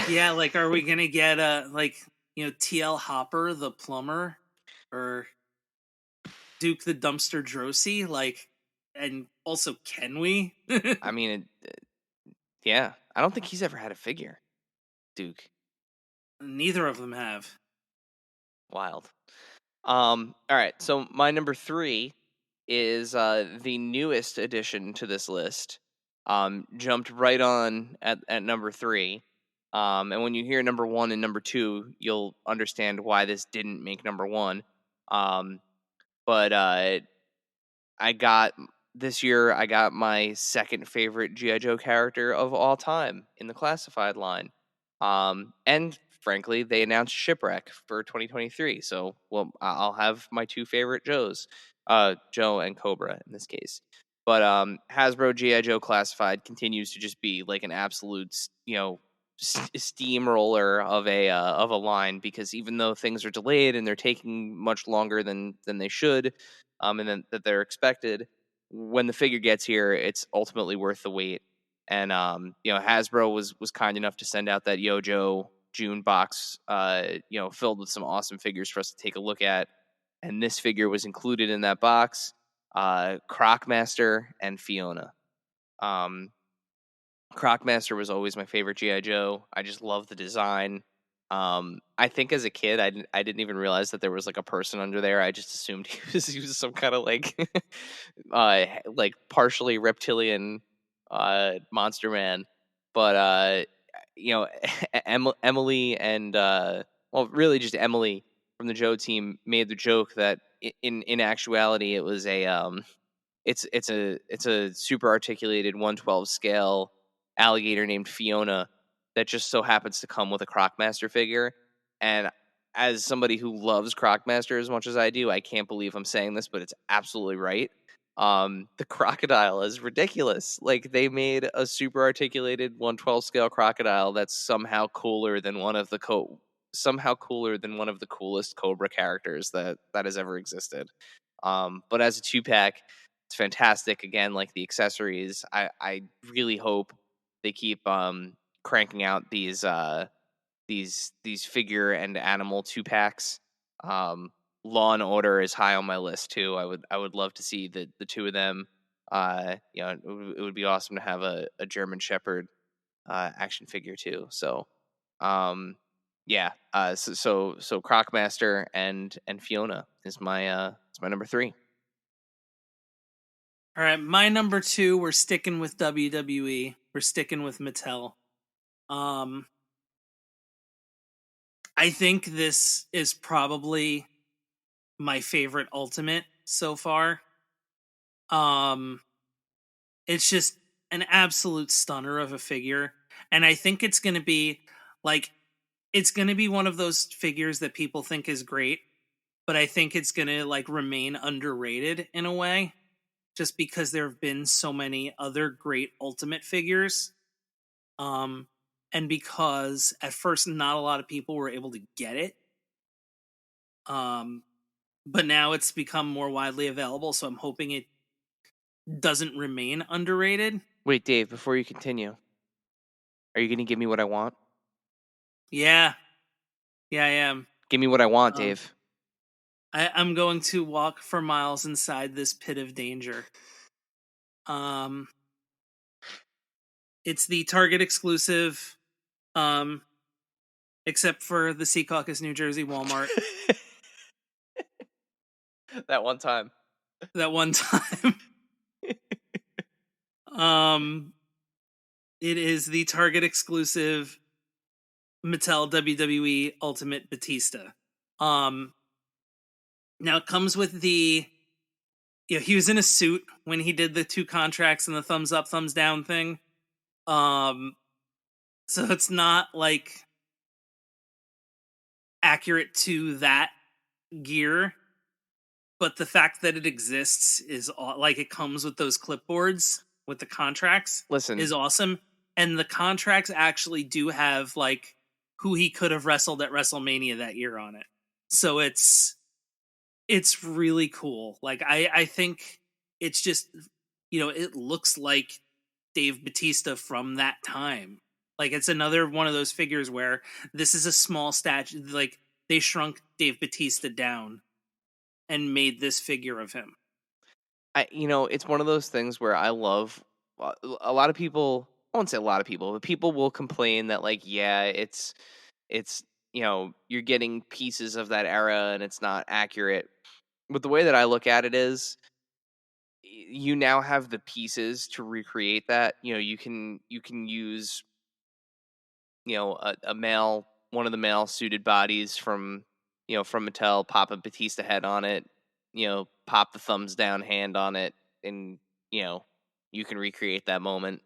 Yeah, like, are we gonna get TL Hopper the plumber, or Duke the Dumpster Drosy? Like, and also, can we?
I mean, yeah, I don't think he's ever had a figure, Duke.
Neither of them have.
Wild. All right, so my number 3 is the newest addition to this list. Jumped right on at number 3. And when you hear number 1 and number 2, you'll understand why this didn't make number 1. But this year I got my second favorite G.I. Joe character of all time in the classified line. And frankly, they announced Shipwreck for 2023. So, well, I'll have my two favorite Joes, Joe and Cobra in this case. But Hasbro G.I. Joe Classified continues to just be like an absolute, steamroller of a line, because even though things are delayed and they're taking much longer than they should, and then that they're expected, when the figure gets here, it's ultimately worth the wait. And Hasbro was kind enough to send out that Yojo June box, filled with some awesome figures for us to take a look at. And this figure was included in that box, Croc Master and Fiona. Croc Master was always my favorite G.I. Joe. I just love the design. I think as a kid, I didn't even realize that there was like a person under there. I just assumed he was some kind of like like partially reptilian monster man. But Emily and really just Emily from the Joe team made the joke that in actuality it was it's a super articulated 1/12 scale alligator named Fiona that just so happens to come with a Croc Master figure. And as somebody who loves Croc Master as much as I do, I can't believe I'm saying this, but it's absolutely right. The crocodile is ridiculous. Like, they made a super articulated 1/12 scale crocodile that's somehow cooler than one of the coolest Cobra characters that has ever existed. But as a 2-pack, it's fantastic. Again, like the accessories, I really hope they keep cranking out these figure and animal 2-packs. Law and Order is high on my list too. I would love to see the two of them. It would be awesome to have a German Shepherd action figure too. So, so Croc Master and Fiona is my number 3.
All right, my number 2, we're sticking with WWE. We're sticking with Mattel. I think this is probably my favorite Ultimate so far. It's just an absolute stunner of a figure, and I think it's going to be one of those figures that people think is great, but I think it's going to remain underrated in a way, just because there have been so many other great Ultimate figures. And because at first not a lot of people were able to get it. But now it's become more widely available, so I'm hoping it doesn't remain underrated.
Wait, Dave, before you continue, are you going to give me what I want?
Yeah, I am.
Give me what I want, Dave.
I'm going to walk for miles inside this pit of danger. It's the Target exclusive, except for the Secaucus, New Jersey Walmart.
That one time.
It is the Target exclusive Mattel WWE Ultimate Batista. Now it comes with the, he was in a suit when he did the 2 contracts and the thumbs up, thumbs down thing. So it's not accurate to that gear, but the fact that it exists is it comes with those clipboards with the contracts.
Listen,
is awesome, and the contracts actually do have who he could have wrestled at WrestleMania that year on it. So it's really cool. I think it's just it looks like Dave Batista from that time. It's another one of those figures where this is a small statue. They shrunk Dave Batista down and made this figure of him.
It's one of those things where I love a lot of people. I won't say a lot of people, but people will complain that it's you're getting pieces of that era and it's not accurate. But the way that I look at it is, you now have the pieces to recreate that. You can use one of the male suited bodies from Mattel, pop a Batista head on it, pop the thumbs down hand on it, and you can recreate that moment.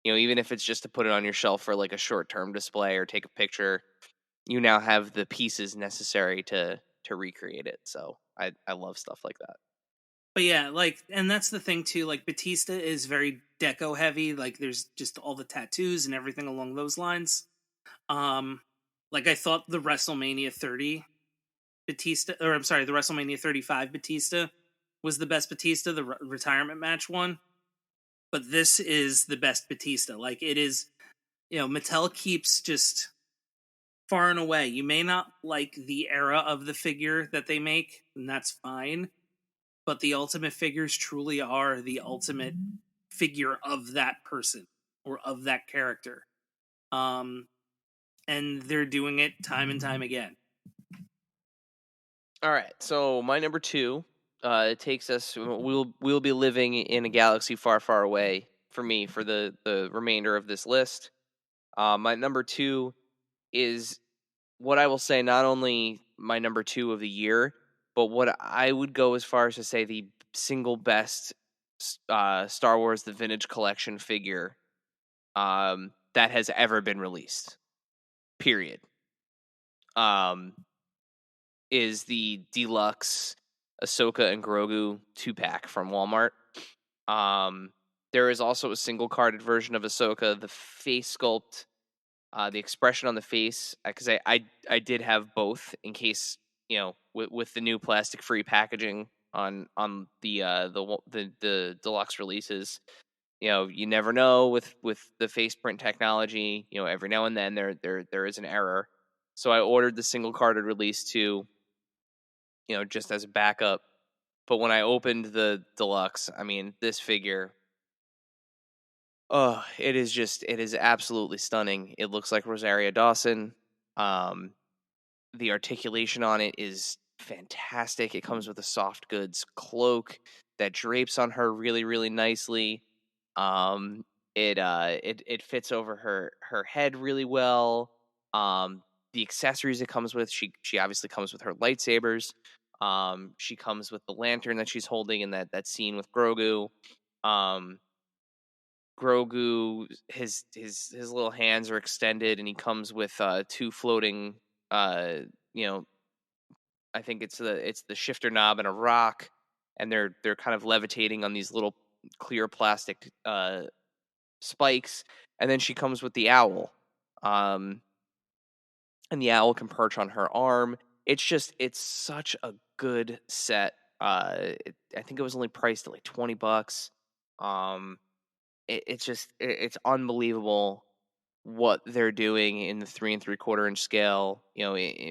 even if it's just to put it on your shelf for like a short-term display or take a picture, you now have the pieces necessary to recreate it. So I love stuff like that.
But yeah, like, and that's the thing too, like Batista is very deco heavy, like there's just all the tattoos and everything along those lines. Like I thought the WrestleMania 30 Batista, or I'm sorry, the WrestleMania 35 Batista was the best Batista, the retirement match one. But this is the best Batista. Like it is, Mattel keeps just far and away. You may not like the era of the figure that they make, and that's fine. But the Ultimate figures truly are the ultimate figure of that person or of that character. And they're doing it time and time again.
All right, so my number 2 takes us. We'll be living in a galaxy far, far away for me for the remainder of this list. My number 2 is what I will say not only my number 2 of the year, but what I would go as far as to say the single best Star Wars The Vintage Collection figure that has ever been released. Period. Is the deluxe Ahsoka and Grogu 2-pack from Walmart. There is also a single carded version of Ahsoka. The face sculpt, the expression on the face, because I did have both in case, with the new plastic free packaging on the deluxe releases. You never know with the face print technology. Every now and then there is an error. So I ordered the single carded release too, just as a backup. But when I opened the deluxe, I mean, this figure, it is absolutely stunning. It looks like Rosario Dawson. The articulation on it is fantastic. It comes with a soft goods cloak that drapes on her really, really nicely. It fits over her head really well. The accessories it comes with, she obviously comes with her lightsabers. She comes with the lantern that she's holding in that scene with Grogu. Grogu, his little hands are extended, and he comes with 2 floating. I think it's the shifter knob and a rock, and they're kind of levitating on these little clear plastic spikes. And then she comes with the owl, and the owl can perch on her arm. It's such a good set. I think it was only priced at like $20. It's unbelievable what they're doing in the 3 3/4 inch scale,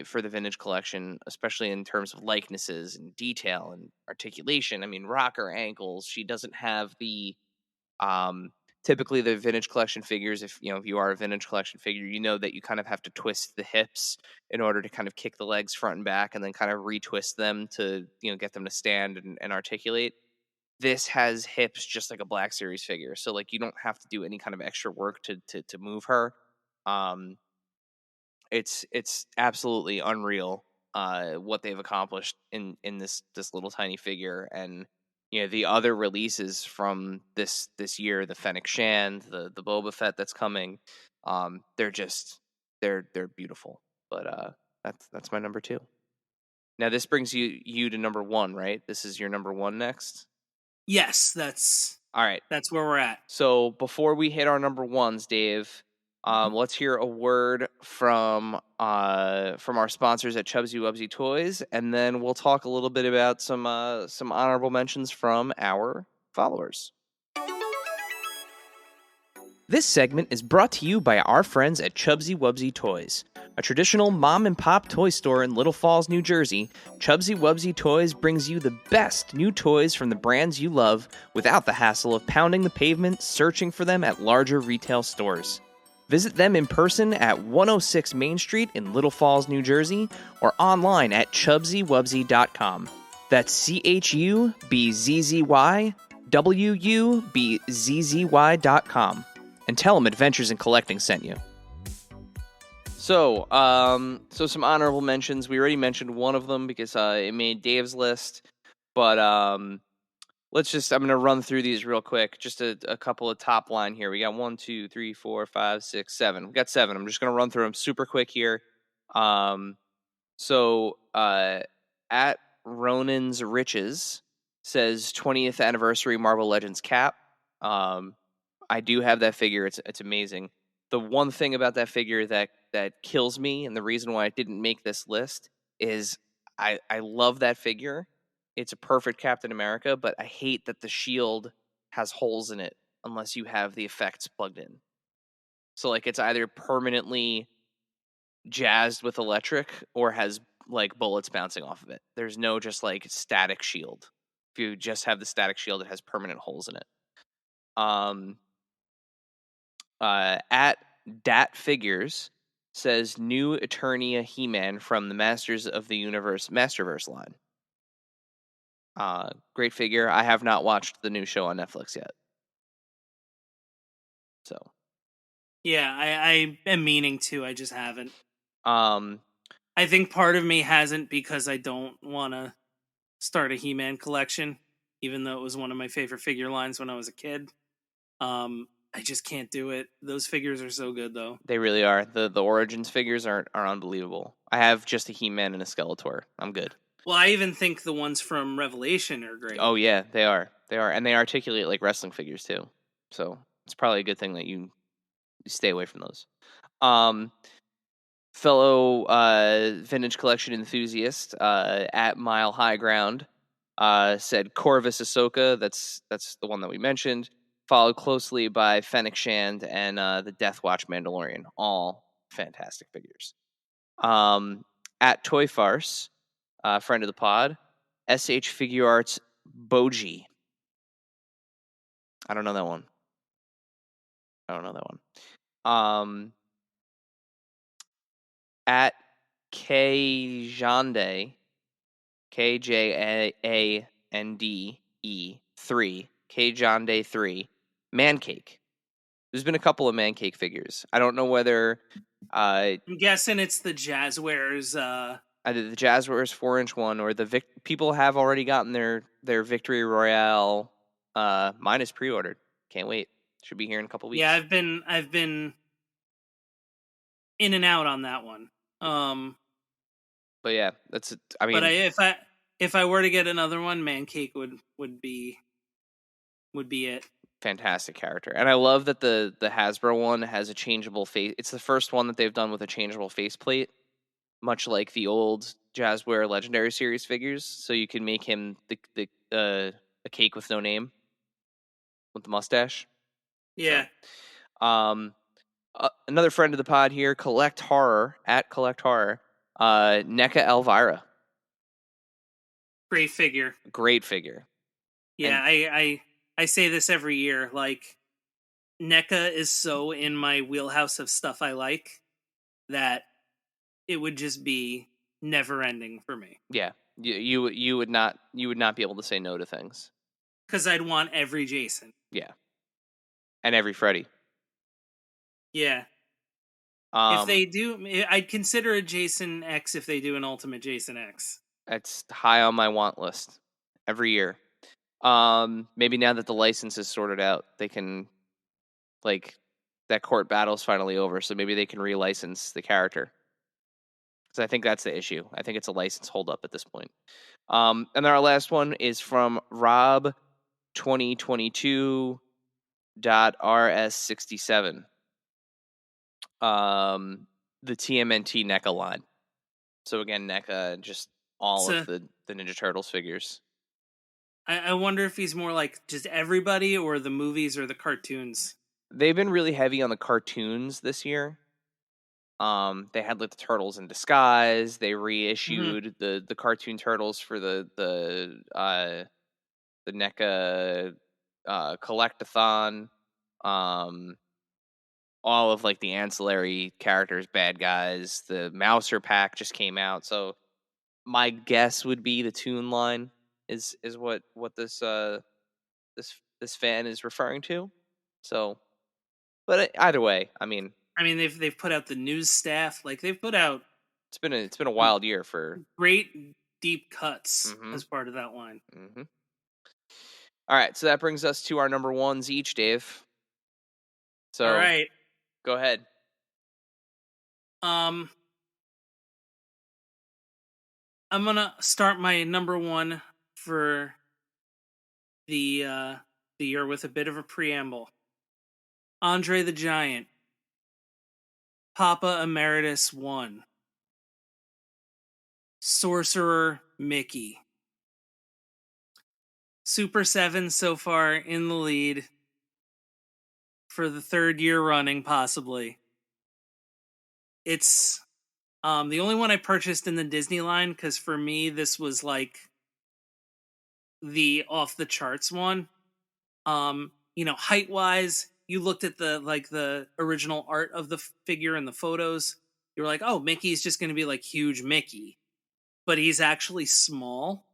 for the vintage collection, especially in terms of likenesses and detail and articulation. I mean, rocker ankles. She doesn't have the typically the vintage collection figures. If you are a vintage collection figure, that you kind of have to twist the hips in order to kind of kick the legs front and back, and then kind of retwist them to get them to stand and articulate. This has hips just like a Black Series figure, so like you don't have to do any kind of extra work to move her. It's absolutely unreal what they've accomplished in this little tiny figure. And the other releases from this year, the Fennec Shand, the Boba Fett that's coming, they're beautiful. But that's my number 2. Now this brings you to number 1, right? This is your number 1 next.
Yes, that's
all right.
That's where we're at.
So before we hit our number 1s, Dave, let's hear a word from our sponsors at Chubsy Wubsy Toys, and then we'll talk a little bit about some honorable mentions from our followers. This segment is brought to you by our friends at Chubsy Wubsy Toys. A traditional mom-and-pop toy store in Little Falls, New Jersey, Chubsy Wubsy Toys brings you the best new toys from the brands you love without the hassle of pounding the pavement searching for them at larger retail stores. Visit them in person at 106 Main Street in Little Falls, New Jersey, or online at chubsywubsy.com. That's CHUBZYWUBZZY.com. And tell them Adventures in Collecting sent you. So some honorable mentions. We already mentioned one of them because it made Dave's list, but I'm gonna run through these real quick. Just a couple of top line here. We got 1, 2, 3, 4, 5, 6, 7. We got 7. I'm just gonna run through them super quick here. So at Ronan's Riches says 20th anniversary Marvel Legends cap. I do have that figure. It's amazing. The one thing about that figure that kills me, and the reason why I didn't make this list, is I love that figure. It's a perfect Captain America, but I hate that the shield has holes in it unless you have the effects plugged in. So like it's either permanently jazzed with electric or has like bullets bouncing off of it. There's no just like static shield. If you just have the static shield, it has permanent holes in it. At Dat Figures says new Eternia He-Man from the Masters of the Universe Masterverse line. Great figure. I have not watched the new show on Netflix yet. So
Yeah, I am meaning to. I just haven't.
I
think part of me hasn't because I don't want to start a He-Man collection, even though it was one of my favorite figure lines when I was a kid. I just can't do it. Those figures are so good, though.
They really are. The Origins figures are unbelievable. I have just a He-Man and a Skeletor. I'm good.
Well, I even think the ones from Revelation are great.
Oh yeah, they are. They are, and they articulate like wrestling figures too. So it's probably a good thing that you stay away from those. Fellow vintage collection enthusiast at Mile High Ground said Corvus Ahsoka. That's the one that we mentioned. Followed closely by Fennec Shand and the Death Watch Mandalorian. All fantastic figures. At Toy Farce, friend of the pod, SH Figure Arts Boji. I don't know that one. At Kjande, KJANDE 3, Kjande 3, Man Cake. There's been a couple of Man Cake figures. I don't know whether
I'm guessing it's the Jazzwares.
Either the Jazzwares 4-inch one or the people have already gotten their Victory Royale. Mine is pre-ordered. Can't wait. Should be here in a couple weeks.
Yeah, I've been in and out on that one.
But yeah, that's.
If I were to get another one, Man Cake would be it.
Fantastic character, and I love that the Hasbro one has a changeable face. It's the first one that they've done with a changeable faceplate, much like the old Jazzware Legendary Series figures. So you can make him a cake with no name, with the mustache.
Yeah.
So, another friend of the pod here, Collect Horror at Collect Horror, NECA Elvira.
Great figure. Yeah, and I say this every year. Like, NECA is so in my wheelhouse of stuff I like that it would just be never ending for me.
Yeah, you would not be able to say no to things.
Because I'd want every Jason.
Yeah, and every Freddy.
Yeah. If they do, I'd consider a Jason X if they do an Ultimate Jason X.
That's high on my want list every year. Maybe now that the license is sorted out, they can, like, that court battle's finally over, so maybe they can relicense the character. Because I think that's the issue. I think it's a license holdup at this point. And then our last one is from Rob 2022.rs67. The TMNT NECA line. So again, NECA, just all of the Ninja Turtles figures.
I wonder if he's more like just everybody or the movies or the cartoons.
They've been really heavy on the cartoons this year. They had like the Turtles in Disguise. They reissued the cartoon Turtles for the NECA Collectathon. All of like the ancillary characters, bad guys. The Mouser pack just came out, so my guess would be the Toon line is what this fan is referring to. So, but either way, I mean
they've put out the news staff, like they've put out.
It's been a wild year for
great deep cuts as part of that line.
Mm-hmm. All right, so that brings us to our number ones each, Dave. So,
All right.
go ahead.
I'm gonna start my number one for the year with a bit of a preamble. Andre the Giant, Papa Emeritus 1, Sorcerer Mickey. Super 7 so far in the lead for the third year running, possibly. It's the only one I purchased in the Disney line, because for me, this was like the off the charts one. Height wise, you looked at the original art of the figure and the photos. You were like, oh, Mickey's just going to be like huge Mickey, but he's actually small,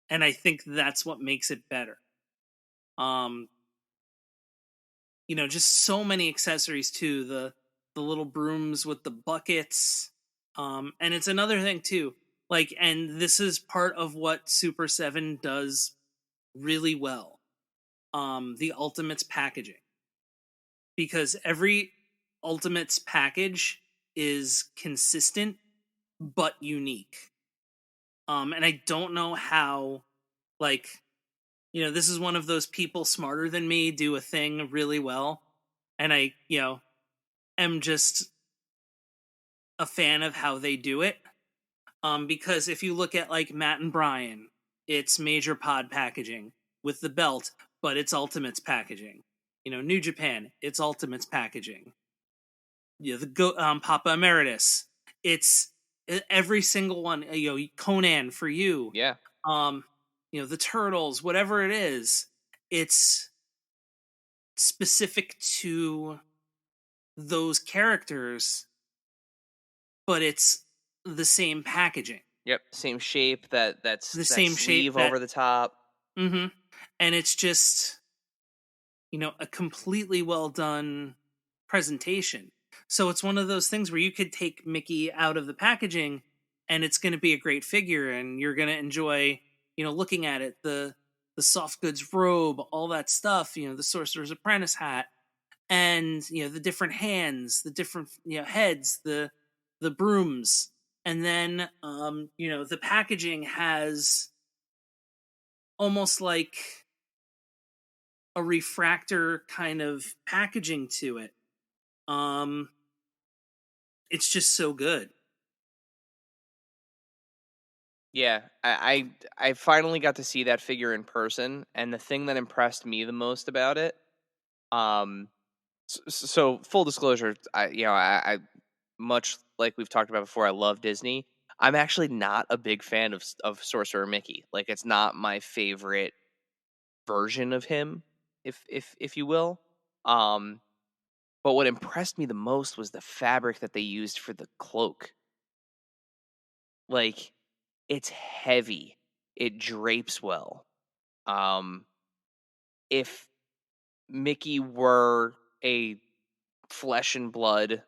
and I think that's what makes it better. Just so many accessories too. The little brooms with the buckets. And it's another thing too. And this is part of what Super 7 does really well. The Ultimates packaging. Because every Ultimates package is consistent but unique. And I don't know how, this is one of those people smarter than me do a thing really well. And I, am just a fan of how they do it. Because if you look at Matt and Brian, it's major pod packaging with the belt, but it's Ultimates packaging. New Japan, it's Ultimates packaging. Papa Emeritus, it's every single one. Conan for you.
Yeah.
The Turtles, whatever it is, it's specific to those characters, but it's the same packaging.
Yep, same shape. That's
the
that
same
sleeve
shape
over the top.
Mm-hmm. And it's just, a completely well done presentation. So it's one of those things where you could take Mickey out of the packaging, and it's going to be a great figure, and you're going to enjoy, looking at it. The soft goods robe, all that stuff. The Sorcerer's Apprentice hat, and the different hands, the different heads, the brooms, and then the packaging has almost like a refractor kind of packaging to it. It's just so good.
Yeah, I finally got to see that figure in person, and the thing that impressed me the most about it, so full disclosure, I much like we've talked about before, I love Disney. I'm actually not a big fan of Sorcerer Mickey. It's not my favorite version of him, if you will. But what impressed me the most was the fabric that they used for the cloak. It's heavy. It drapes well. If Mickey were a flesh and blood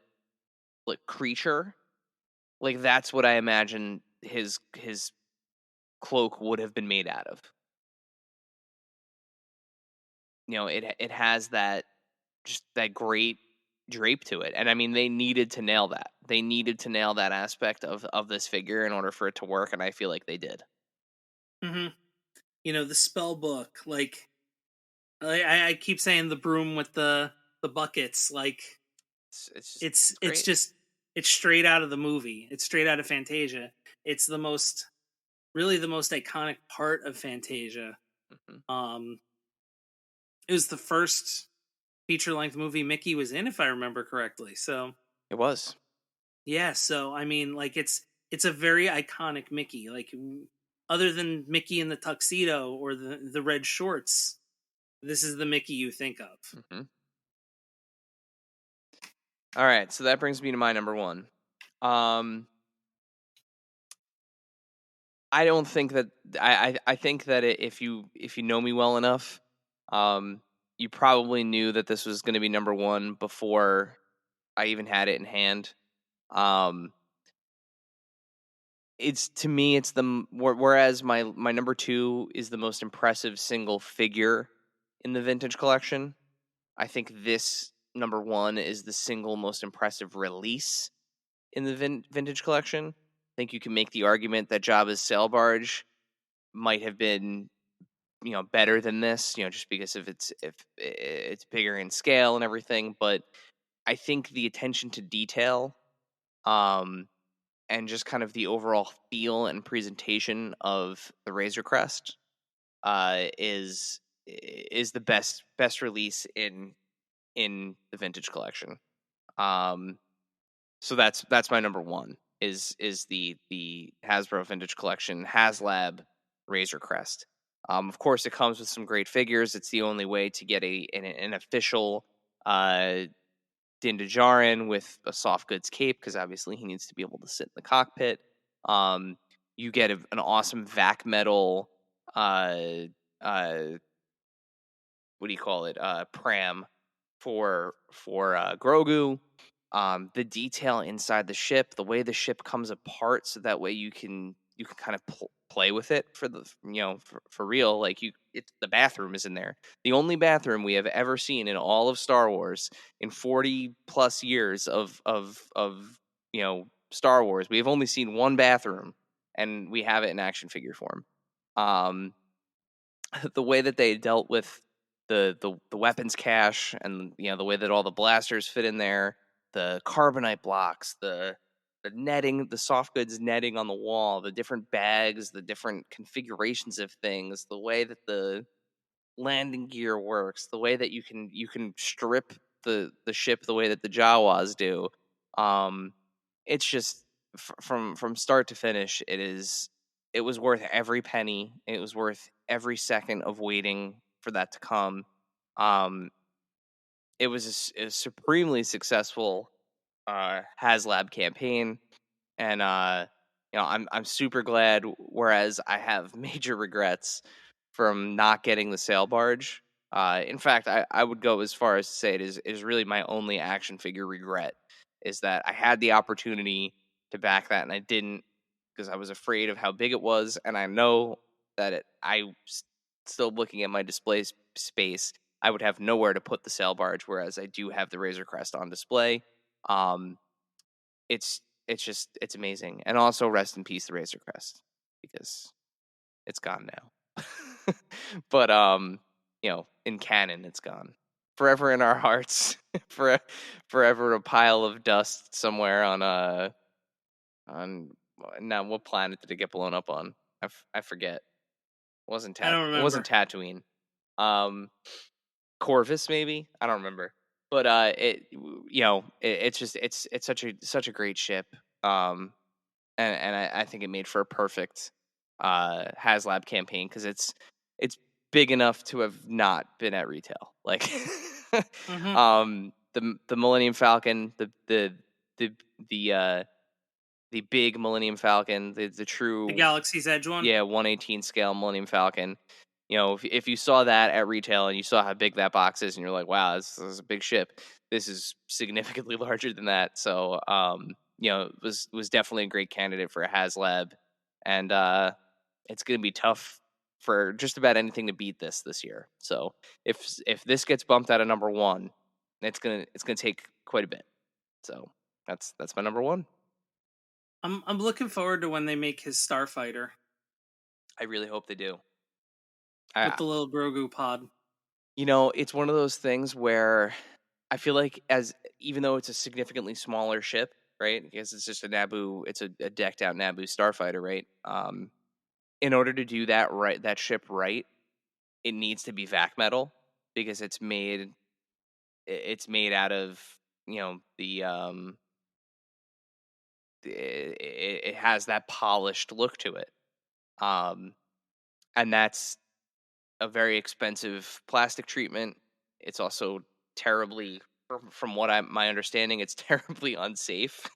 creature, that's what I imagine his cloak would have been made out of. It has that great drape to it, and I mean they needed to nail that. They needed to nail that aspect of this figure in order for it to work, and I feel like they did.
Mm-hmm. The spell book, I keep saying the broom with the buckets, it's straight out of the movie. It's straight out of Fantasia. It's really the most iconic part of Fantasia. Mm-hmm. It was the first feature-length movie Mickey was in, if I remember correctly. So
it was.
Yeah, so I mean, it's a very iconic Mickey. Other than Mickey in the tuxedo or the red shorts, this is the Mickey you think of.
Mm-hmm. All right, so that brings me to my number one. I don't think that I think that if you know me well enough, you probably knew that this was going to be number one before I even had it in hand. it's, to me, it's whereas my number 2 is the most impressive single figure in the vintage collection. I think this number 1 is the single most impressive release in the vintage collection. I think you can make the argument that Jabba's sail barge might have been, better than this, just because if it's bigger in scale and everything. But I think the attention to detail, and just kind of the overall feel and presentation of the Razor Crest, is the best release in the vintage collection. So that's my number 1 is the Hasbro Vintage Collection HasLab Razor Crest. Of course, it comes with some great figures. It's the only way to get an official Din Djarin with a soft goods cape, because obviously he needs to be able to sit in the cockpit. You get an awesome vac metal, what do you call it? Pram for Grogu. The detail inside the ship, the way the ship comes apart, so that way you can kind of play with it for the for real. Like the bathroom is in there. The only bathroom we have ever seen in all of Star Wars in 40 plus years of Star Wars. We have only seen one bathroom, and we have it in action figure form. The way that they dealt with the weapons cache, and the way that all the blasters fit in there, the carbonite blocks, the netting, the soft goods netting on the wall, the different bags, the different configurations of things, the way that the landing gear works, the way that you can strip the ship the way that the Jawas do. It's just from start to finish, it was worth every penny. It was worth every second of waiting for that to come. It was a supremely successful HasLab campaign, and I'm super glad. Whereas I have major regrets from not getting the sail barge. In fact, I would go as far as to say it is really my only action figure regret, is that I had the opportunity to back that and I didn't, because I was afraid of how big it was, and I know that still looking at my display space, I would have nowhere to put the sail barge, whereas I do have the Razor Crest on display. It's amazing. And also, rest in peace, the Razor Crest, because it's gone now. But in canon, it's gone forever in our hearts. Forever a pile of dust somewhere on now, what planet did it get blown up on? I forget. It wasn't
I don't remember.
It wasn't Tatooine. Corvus, maybe. I don't remember. But it's such a great ship. And I think it made for a perfect HasLab campaign, because it's big enough to have not been at retail. Like
Mm-hmm.
The Millennium Falcon, the big Millennium Falcon, the true
The Galaxy's Edge one.
1/18 scale Millennium Falcon. If you saw that at retail and you saw how big that box is, and you're like, wow, this is a big ship. This is significantly larger than that. So, it was definitely a great candidate for a HasLab, and it's going to be tough for just about anything to beat this year. So, if this gets bumped out of number 1, it's gonna take quite a bit. So that's my number 1.
I'm looking forward to when they make his Starfighter
I really hope they do.
with the little Grogu pod.
It's one of those things where I feel like, even though it's a significantly smaller ship, right? Because it's just a Naboo, it's a decked out Naboo starfighter, right? In order to do that ship right, it needs to be vac metal, because it's made out of it has that polished look to it, and that's a very expensive plastic treatment. It's also terribly, from what my understanding, it's terribly unsafe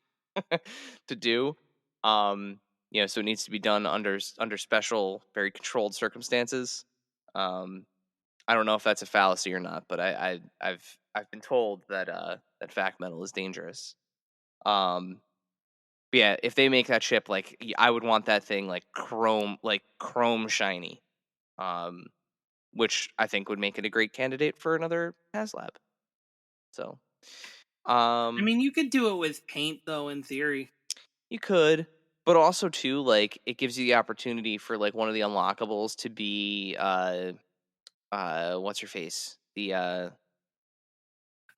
to do. So it needs to be done under special, very controlled circumstances. I don't know if that's a fallacy or not, but I've been told that that vac metal is dangerous. But yeah, if they make that ship, like, I would want that thing like chrome shiny, which I think would make it a great candidate for another HasLab. So,
I mean, you could do it with paint, though, in theory.
you could, but also too, like, it gives you the opportunity for like one of the unlockables to be what's her face, the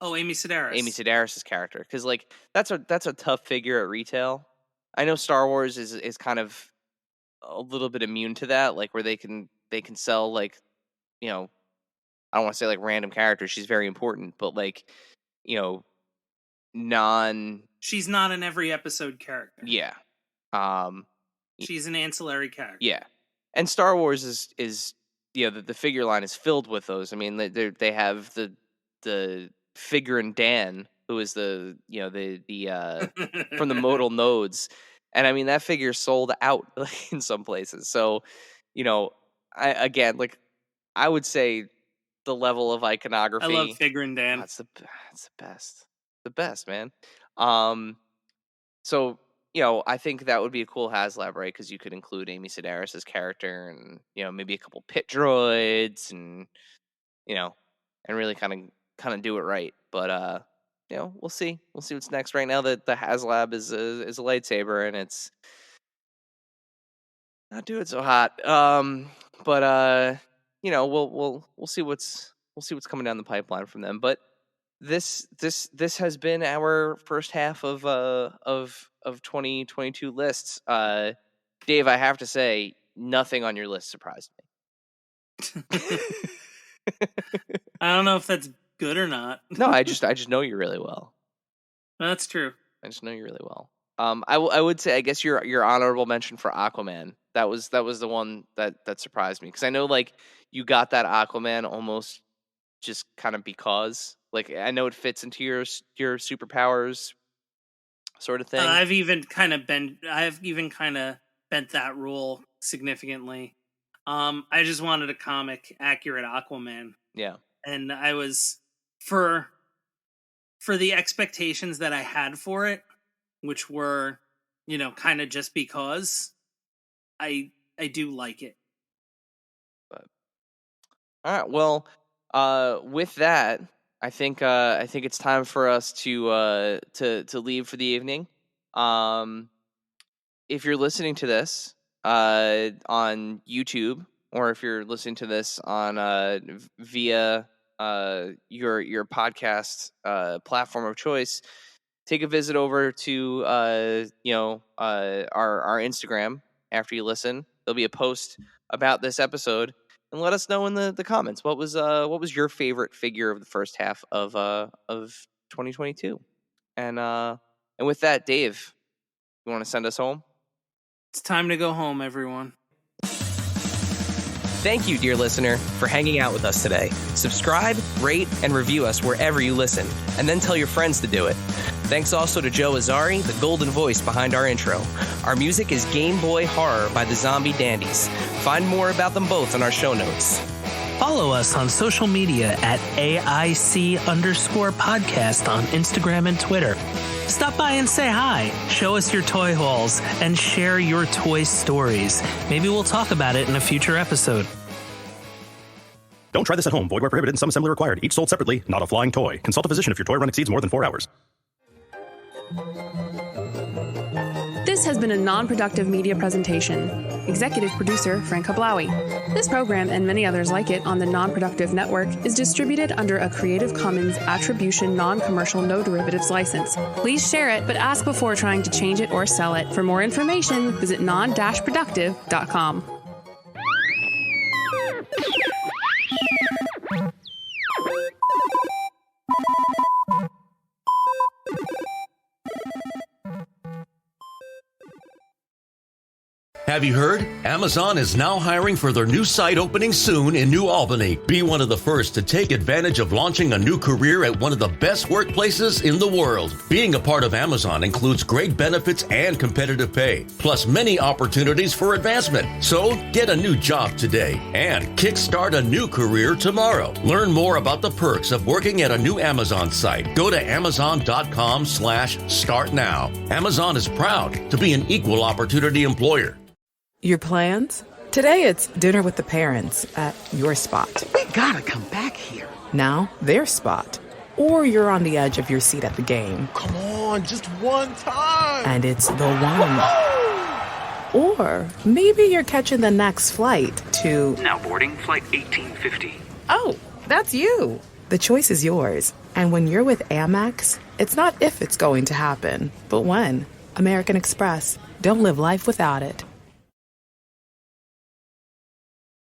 Amy Sedaris.
Amy Sedaris' character, because like that's a tough figure at retail. I know Star Wars is kind of a little bit immune to that, like where they can sell, like, I don't want to say like random characters. She's very important, but like,
she's not an every episode character.
Yeah.
She's an ancillary character.
Yeah. And Star Wars is the figure line is filled with those. I mean, they have the figure in Dan, who is the from the modal nodes, and I mean that figure sold out in some places. So, I would say the level of iconography.
I love figure in Dan.
It's the best, man. So, I think that would be a cool HasLab, right? Because you could include Amy Sedaris' character, and maybe a couple pit droids, and and really kind of do it right. But we'll see. We'll see what's next. Right now, the HasLab is a lightsaber, and it's not doing so hot. But we'll see what's coming down the pipeline from them. But this has been our first half of 2022 lists. Dave, I have to say, nothing on your list surprised me.
I don't know if that's good or not.
No, I just know you really well.
That's true.
I just know you really well. I would say, I guess your honorable mention for Aquaman. That was the one that surprised me, because I know like you got that Aquaman almost just kind of because, like, I know it fits into your superpowers sort of thing.
I've even kind of bent that rule significantly. I just wanted a comic accurate Aquaman.
Yeah.
And I was for the expectations that I had for it, which were, kind of just because I do like it.
But all right, well, with that, I think it's time for us to leave for the evening. If you're listening to this on YouTube, or if you're listening to this on via your podcast platform of choice, take a visit over to our Instagram after you listen. There'll be a post about this episode, and let us know in the comments what was your favorite figure of the first half of 2022. And with that, Dave, you want to send us home?
It's time to go home, everyone.
Thank you, dear listener, for hanging out with us today. Subscribe, rate, and review us wherever you listen, and then tell your friends to do it. Thanks also to Joe Azzari, the golden voice behind our intro. Our music is Game Boy Horror by the Zombie Dandies. Find more about them both in our show notes.
Follow us on social media at AIC_podcast on Instagram and Twitter. Stop by and say hi, show us your toy hauls, and share your toy stories. Maybe we'll talk about it in a future episode.
Don't try this at home. Void where prohibited and some assembly required. Each sold separately, not a flying toy. Consult a physician if your toy run exceeds more than 4 hours.
This has been a non-productive media presentation. Executive producer Frank Hablawi. This program and many others like it on the Non-Productive Network is distributed under a Creative Commons Attribution Non-Commercial No Derivatives license. Please share it, but ask before trying to change it or sell it. For more information, visit non-productive.com.
Have you heard? Amazon is now hiring for their new site opening soon in New Albany. Be one of the first to take advantage of launching a new career at one of the best workplaces in the world. Being a part of Amazon includes great benefits and competitive pay, plus many opportunities for advancement. So get a new job today and kickstart a new career tomorrow. Learn more about the perks of working at a new Amazon site. Go to amazon.com/start now. Amazon is proud to be an equal opportunity employer.
Your plans? Today it's dinner with the parents at your spot.
We gotta come back here.
Now, their spot. Or you're on the edge of your seat at the game.
Come on, just one time.
And it's the one. Or maybe you're catching the next flight to...
Now boarding flight 1850.
Oh, that's you. The choice is yours. And when you're with Amex, it's not if it's going to happen, but when. American Express. Don't live life without it.